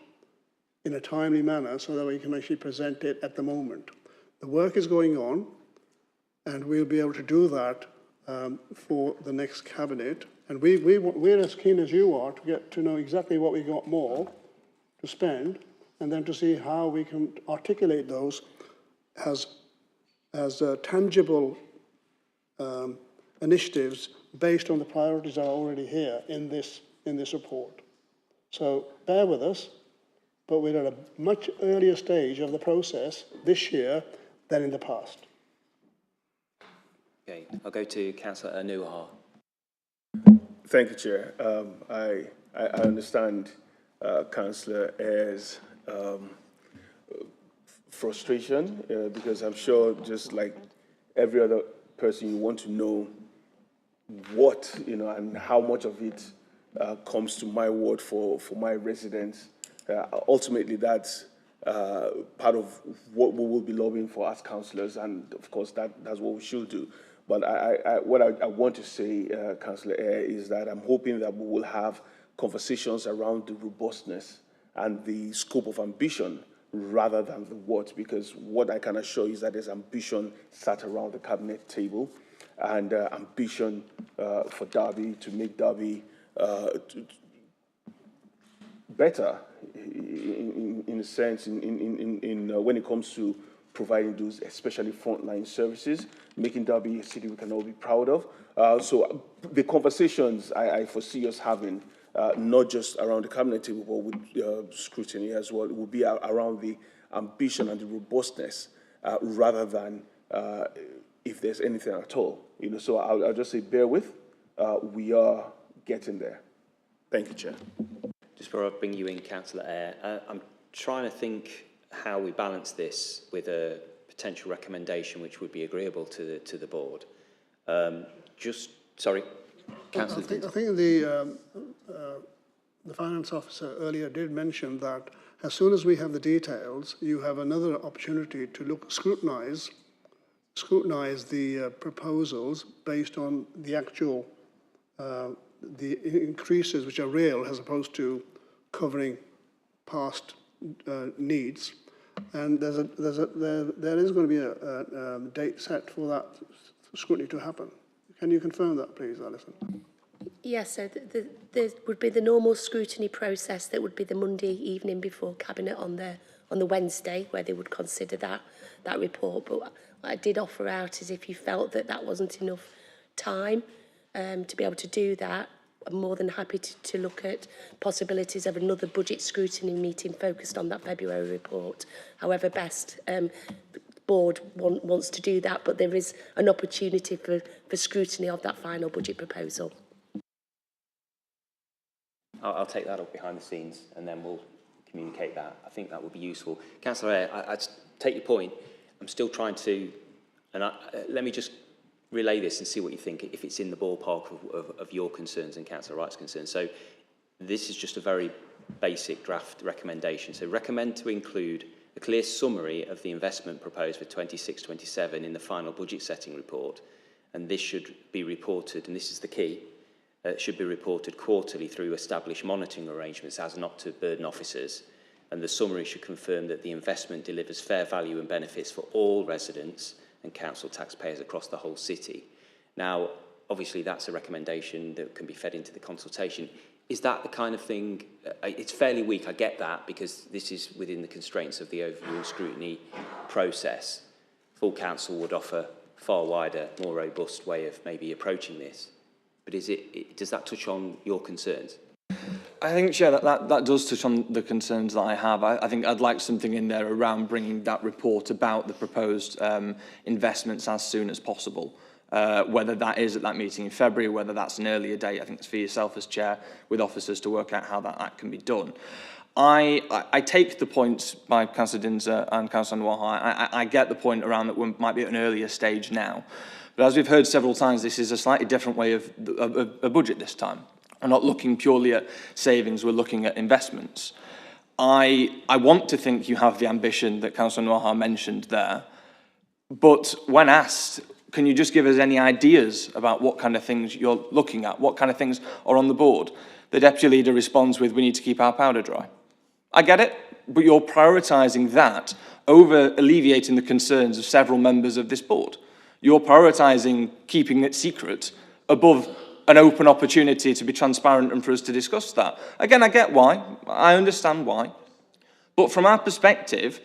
in a timely manner so that we can actually present it at the moment. The work is going on, and we'll be able to do that for the next cabinet. And we're as keen as you are to get to know exactly what we got more to spend, and then to see how we can articulate those as tangible initiatives based on the priorities that are already here in this report. So bear with us, but we're at a much earlier stage of the process this year than in the past. Okay, I'll go to Councillor Anuhar. Thank you, Chair. I understand Councillor Eyre's frustration because I'm sure, just like every other person, you want to know what, and how much of it comes to my ward for my residents. Ultimately, that's part of what we will be lobbying for as councillors, and of course that's what we should do. But what I want to say, Councillor Eyre, is that I'm hoping that we will have conversations around the robustness and the scope of ambition rather than the what, because what I can assure you is that there's ambition sat around the cabinet table, and ambition for Derby to make Derby better in a sense when it comes to providing those especially frontline services, making Derby a city we can all be proud of. So the conversations I foresee us having, not just around the cabinet table, but with scrutiny as well, it will be around the ambition and the robustness rather than if there's anything at all. So I'll just say bear with. We are getting there. Thank you, Chair. Just before I bring you in, Councillor Eyre, I'm trying to think how we balance this with a potential recommendation which would be agreeable to the board. Sorry. I think the finance officer earlier did mention that as soon as we have the details, you have another opportunity to scrutinize the proposals based on the actual the increases which are real as opposed to covering past needs. And there is going to be a date set for that scrutiny to happen. Can you confirm that, please, Alison? Yes, so there would be the normal scrutiny process that would be the Monday evening before Cabinet on the Wednesday, where they would consider that report. But what I did offer out is if you felt that wasn't enough time to be able to do that, I'm more than happy to look at possibilities of another budget scrutiny meeting focused on that February report. However best board wants to do that, but there is an opportunity for scrutiny of that final budget proposal. I'll take that up behind the scenes and then we'll communicate that. I think that would be useful. Councillor Eyre, I take your point. I'm still trying to, and let me just relay this and see what you think, if it's in the ballpark of your concerns and Councillor Wright's concerns. So this is just a very basic draft recommendation. So recommend to include a clear summary of the investment proposed for 26-27 in the final budget setting report, and this should be reported, and this is the key, should be reported quarterly through established monitoring arrangements as not to burden officers, and the summary should confirm that the investment delivers fair value and benefits for all residents and council taxpayers across the whole city. Now, obviously that's a recommendation that can be fed into the consultation. Is that the kind of thing, it's fairly weak, I get that, because this is within the constraints of the overall scrutiny process. Full council would offer far wider, more robust way of maybe approaching this. But does that touch on your concerns? I think, Chair, that does touch on the concerns that I have. I think I'd like something in there around bringing that report about the proposed investments as soon as possible. Whether that is at that meeting in February, whether that's an earlier date, I think it's for yourself as Chair, with officers to work out how that can be done. I take the points by Councillor Dinser and Councillor Noir. I get the point around that we might be at an earlier stage now. But as we've heard several times, this is a slightly different way of a budget this time. We're not looking purely at savings, we're looking at investments. I want to think you have the ambition that Councillor Noir mentioned there, but when asked, can you just give us any ideas about what kind of things you're looking at, what kind of things are on the board? The Deputy Leader responds with, we need to keep our powder dry. I get it, but you're prioritising that over alleviating the concerns of several members of this board. You're prioritising keeping it secret above an open opportunity to be transparent and for us to discuss that. Again, I get why. I understand why. But from our perspective,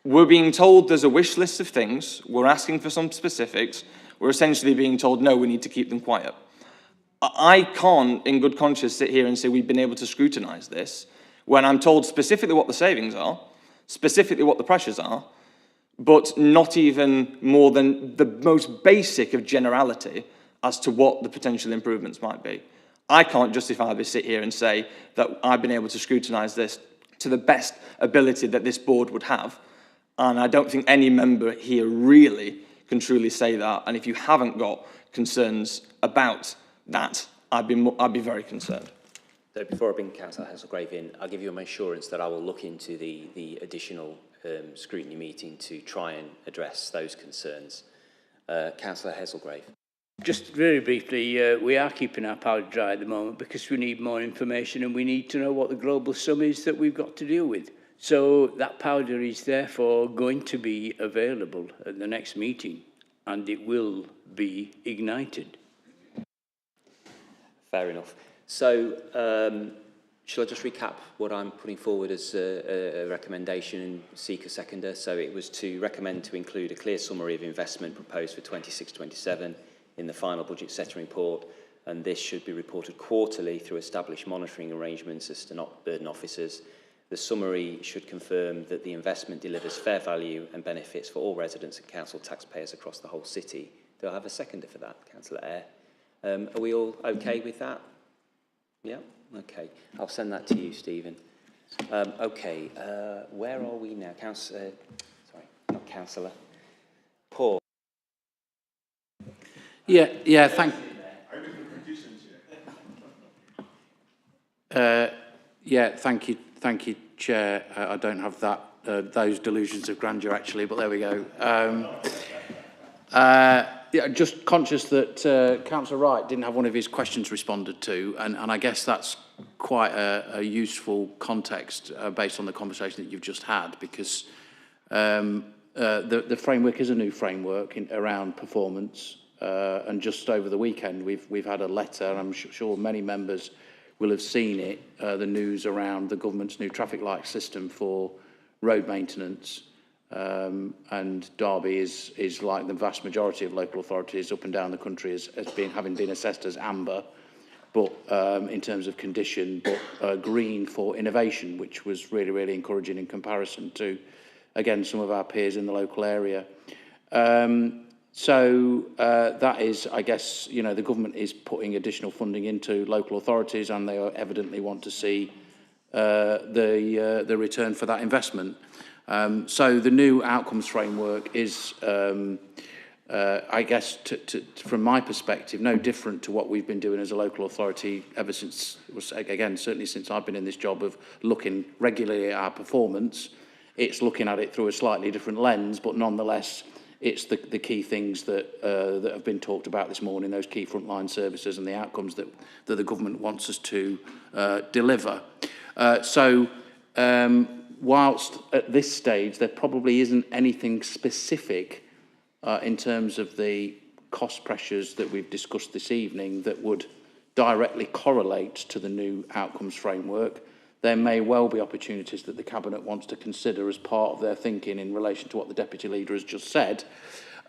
we're being told there's a wish list of things. We're asking for some specifics. We're essentially being told, no, we need to keep them quiet. I can't, in good conscience, sit here and say we've been able to scrutinise this when I'm told specifically what the savings are, specifically what the pressures are, but not even more than the most basic of generality as to what the potential improvements might be. I can't justifiably sit here and say that I've been able to scrutinise this to the best ability that this board would have, and I don't think any member here really can truly say that, and if you haven't got concerns about that, I'd be very concerned. So before I bring Councillor Hasselgrave in, I'll give you my assurance that I will look into the additional scrutiny meeting to try and address those concerns. Councillor Hasselgrave. Just very briefly, we are keeping our powder dry at the moment because we need more information and we need to know what the global sum is that we've got to deal with. So that powder is therefore going to be available at the next meeting and it will be ignited. Fair enough. So, shall I just recap what I'm putting forward as a recommendation and seek a seconder? So it was to recommend to include a clear summary of investment proposed for 26-27 in the final budget setting report, and this should be reported quarterly through established monitoring arrangements as to not burden officers. The summary should confirm that the investment delivers fair value and benefits for all residents and council taxpayers across the whole city. Do I have a seconder for that, Councillor Eyre? Are we all okay with that? Yeah? Okay. I'll send that to you, Stephen. Okay. Where are we now? Sorry, not Councillor. Paul. Yeah, thank you. Yeah, thank you, Chair. I don't have that those delusions of grandeur actually, but there we go. Yeah, just conscious that Councillor Wright didn't have one of his questions responded to, and I guess that's quite a useful context based on the conversation that you've just had, because the framework is a new framework around performance, and just over the weekend we've had a letter, and I'm sure many members will have seen it, the news around the government's new traffic light system for road maintenance. And Derby is like the vast majority of local authorities up and down the country as having been assessed as amber, but in terms of condition, but green for innovation, which was really, really encouraging in comparison to, again, some of our peers in the local area. So that is, I guess, you know, the government is putting additional funding into local authorities, and they evidently want to see the return for that investment. So the new outcomes framework is, I guess, from my perspective, no different to what we've been doing as a local authority ever since, again, certainly since I've been in this job of looking regularly at our performance. It's looking at it through a slightly different lens, but nonetheless, it's the key things that have been talked about this morning, those key frontline services and the outcomes that the government wants us to deliver. Whilst at this stage there probably isn't anything specific in terms of the cost pressures that we've discussed this evening that would directly correlate to the new outcomes framework, there may well be opportunities that the Cabinet wants to consider as part of their thinking in relation to what the Deputy Leader has just said,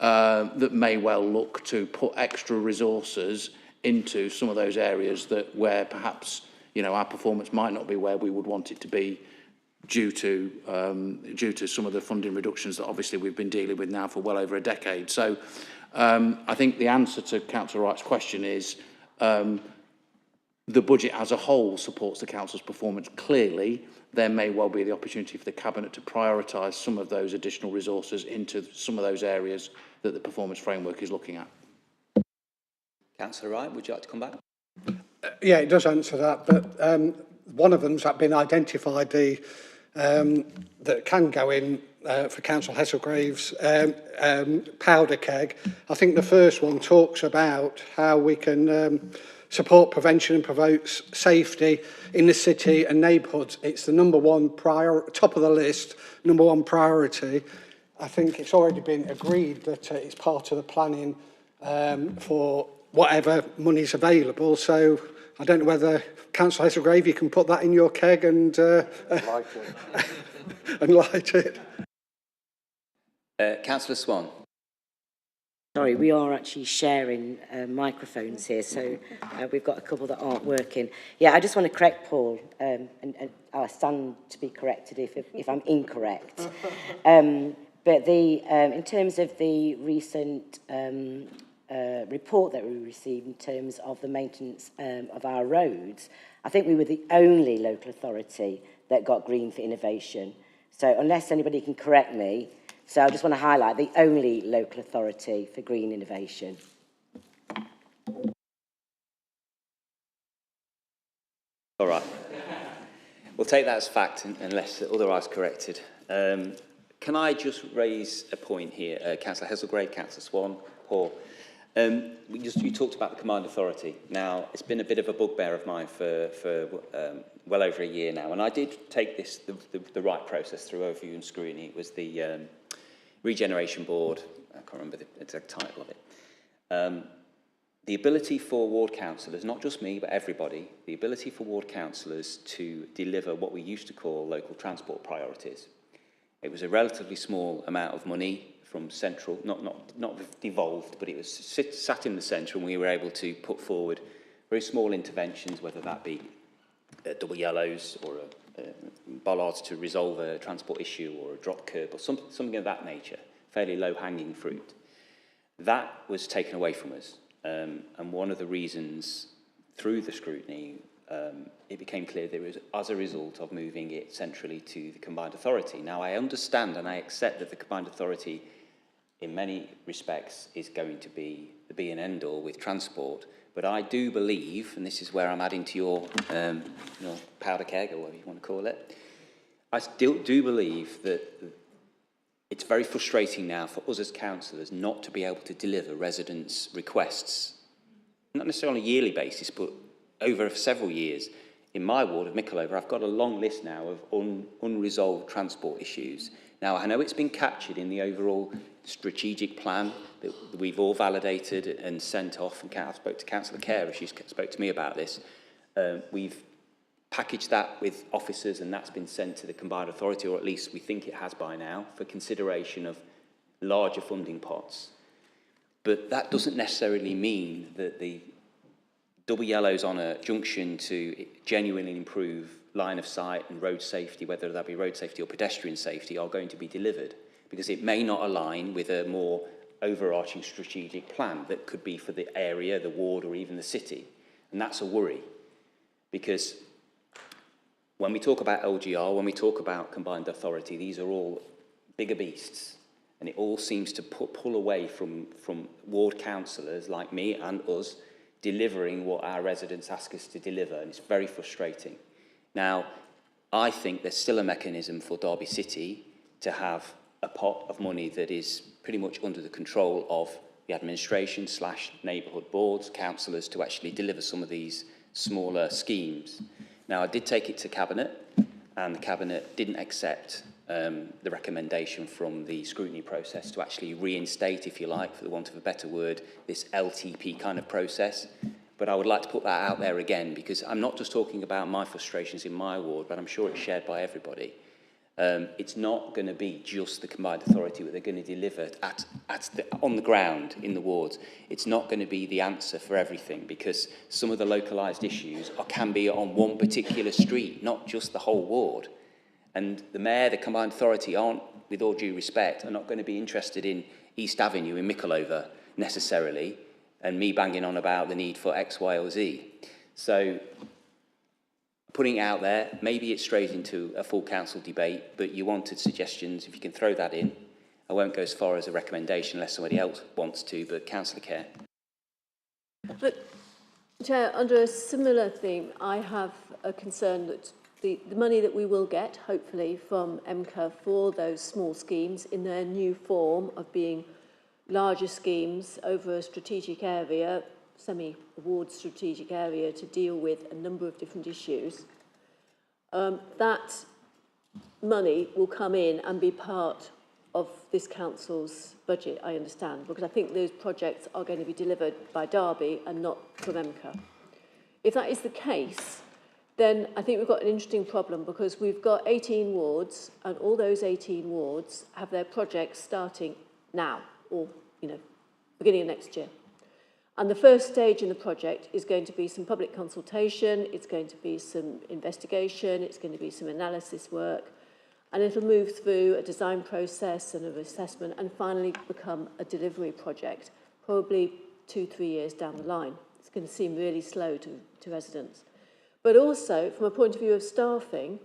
that may well look to put extra resources into some of those areas where perhaps, you know, our performance might not be where we would want it to be, due to some of the funding reductions that obviously we've been dealing with now for well over a decade. So I think the answer to Councillor Wright's question is the budget as a whole supports the Council's performance. Clearly, there may well be the opportunity for the Cabinet to prioritise some of those additional resources into some of those areas that the performance framework is looking at. Councillor Wright, would you like to come back? Yeah, it does answer that, but one of them's been identified, that can go in for Councillor Hesselgrave's powder keg. I think the first one talks about how we can support prevention and promote safety in the city and neighbourhoods. It's the top of the list, number one priority. I think it's already been agreed that it's part of the planning for whatever money's available. So I don't know whether, Councillor Hesselgrave, you can put that in your keg and light it. And light it. Councillor Swan. Sorry, we are actually sharing microphones here, so we've got a couple that aren't working. Yeah, I just want to correct Paul, and I stand to be corrected if I'm incorrect. But in terms of the recent report that we received in terms of the maintenance of our roads, I think we were the only local authority that got green for innovation. So unless anybody can correct me, so I just want to highlight the only local authority for green innovation. All right. We'll take that as fact unless otherwise corrected. Can I just raise a point here? Councillor Hesselgrave, Councillor Swan, Paul. You talked about the combined authority. Now, it's been a bit of a bugbear of mine for well over a year now, and I did take the right process through overview and scrutiny. It was the Regeneration Board, I can't remember the exact title of it. The ability for ward councillors, not just me, but everybody, the ability for ward councillors to deliver what we used to call local transport priorities. It was a relatively small amount of money from central, not devolved, but it was sat in the centre, and we were able to put forward very small interventions, whether that be double yellows or bollards to resolve a transport issue or a drop curb or something of that nature, fairly low-hanging fruit. That was taken away from us, and one of the reasons through the scrutiny it became clear that it was as a result of moving it centrally to the combined authority. Now, I understand and I accept that the combined authority in many respects is going to be the be and end all with transport, But I do believe, and this is where I'm adding to your powder keg, or whatever you want to call it, I still do believe that it's very frustrating now for us as councillors not to be able to deliver residents' requests, not necessarily on a yearly basis, but over several years. In my ward of Mickletoe, I've got a long list now of unresolved transport issues. Now, I know it's been captured in the overall strategic plan that we've all validated and sent off, and I spoke to Councillor Kerr, she spoke to me about this. We've packaged that with officers, and that's been sent to the Combined Authority, or at least we think it has by now, for consideration of larger funding pots. But that doesn't necessarily mean that the double yellows on a junction to genuinely improve line of sight and road safety, whether that be road safety or pedestrian safety, are going to be delivered, because it may not align with a more overarching strategic plan that could be for the area, the ward, or even the city. And that's a worry, because when we talk about LGR, when we talk about combined authority, these are all bigger beasts, and it all seems to pull away from ward councillors like me and us delivering what our residents ask us to deliver, and it's very frustrating. Now, I think there's still a mechanism for Derby City to have a pot of money that is pretty much under the control of the administration / neighbourhood boards, councillors, to actually deliver some of these smaller schemes. Now, I did take it to Cabinet, and the Cabinet didn't accept the recommendation from the scrutiny process to actually reinstate, if you like, for the want of a better word, this LTP kind of process. But I would like to put that out there again, because I'm not just talking about my frustrations in my ward, but I'm sure it's shared by everybody. It's not going to be just the combined authority that they're going to deliver on the ground in the wards. It's not going to be the answer for everything, because some of the localised issues can be on one particular street, not just the whole ward. And the mayor, the combined authority, aren't, with all due respect, are not going to be interested in East Avenue in Mickletoe necessarily, and me banging on about the need for X, Y, or Z. So, putting it out there, maybe it strays into a full council debate, but you wanted suggestions, if you can throw that in. I won't go as far as a recommendation unless somebody else wants to, but Councillor Kerr. But, Chair, under a similar theme, I have a concern that the money that we will get, hopefully, from MCA for those small schemes in their new form of being larger schemes over a strategic area, semi-award strategic area to deal with a number of different issues, that money will come in and be part of this council's budget, I understand, because I think those projects are going to be delivered by Derby and not from MCA. If that is the case, then I think we've got an interesting problem, because we've got 18 wards, and all those 18 wards have their projects starting now, or, beginning of next year. And the first stage in the project is going to be some public consultation, it's going to be some investigation, it's going to be some analysis work, and it'll move through a design process and an assessment and finally become a delivery project, probably 2-3 years down the line. It's going to seem really slow to residents. But also, from a point of view of staffing,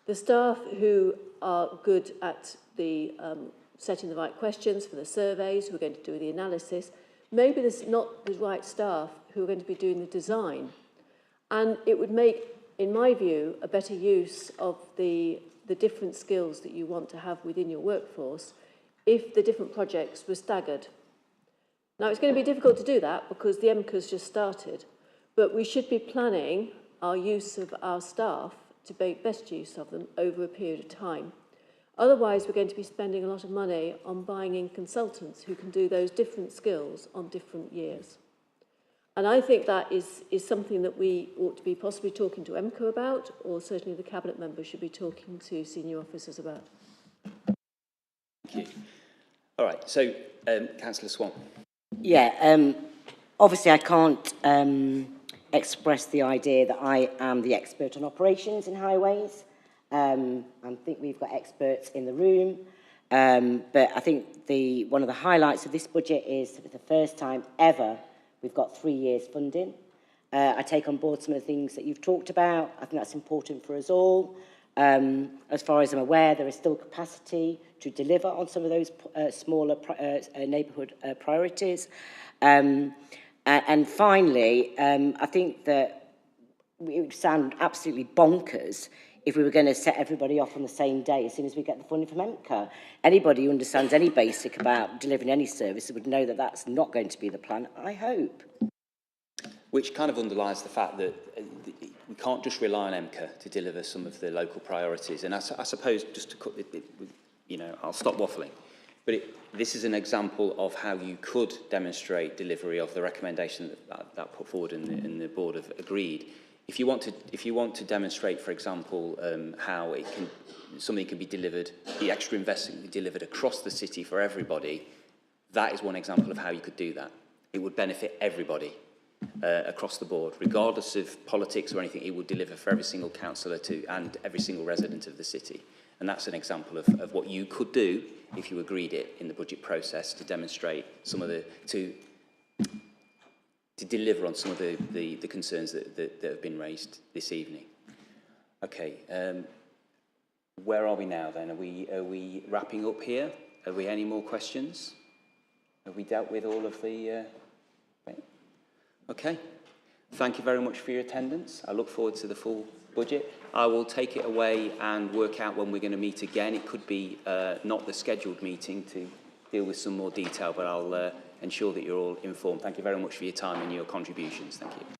the staff who are good at the setting the right questions for the surveys, who are going to do the analysis, maybe there's not the right staff who are going to be doing the design. And it would make, in my view, a better use of the different skills that you want to have within your workforce if the different projects were staggered. Now, it's going to be difficult to do that because the MCA's just started, but we should be planning our use of our staff to make best use of them over a period of time. Otherwise, we're going to be spending a lot of money on buying in consultants who can do those different skills on different years. And I think that is something that we ought to be possibly talking to MCA about, or certainly the Cabinet members should be talking to senior officers about. Thank you. All right, so Councillor Swan. Yeah, obviously I can't express the idea that I am the expert on operations in highways. I think we've got experts in the room, but I think one of the highlights of this budget is for the first time ever we've got 3 years funding. I take on board some of the things that you've talked about. I think that's important for us all. As far as I'm aware, there is still capacity to deliver on some of those smaller neighbourhood priorities. And finally, I think that it would sound absolutely bonkers if we were going to set everybody off on the same day as soon as we get the funding from MCA. Anybody who understands any basic about delivering any service would know that that's not going to be the plan, I hope. Which kind of underlines the fact that we can't just rely on MCA to deliver some of the local priorities. And I suppose, just to cut it, you know, I'll stop waffling. But this is an example of how you could demonstrate delivery of the recommendation that put forward and the board have agreed. If you want to demonstrate, for example, how something can be delivered, the extra investment can be delivered across the city for everybody, that is one example of how you could do that. It would benefit everybody across the board, regardless of politics or anything. It would deliver for every single councillor and every single resident of the city. And that's an example of what you could do if you agreed it in the budget process to demonstrate some of to deliver on some of the concerns that have been raised this evening. Okay, where are we now then? Are we wrapping up here? Have we any more questions? Have we dealt with all of the... Okay, thank you very much for your attendance. I look forward to the full budget. I will take it away and work out when we're going to meet again. It could be not the scheduled meeting to deal with some more detail, but I'll ensure that you're all informed. Thank you very much for your time and your contributions. Thank you.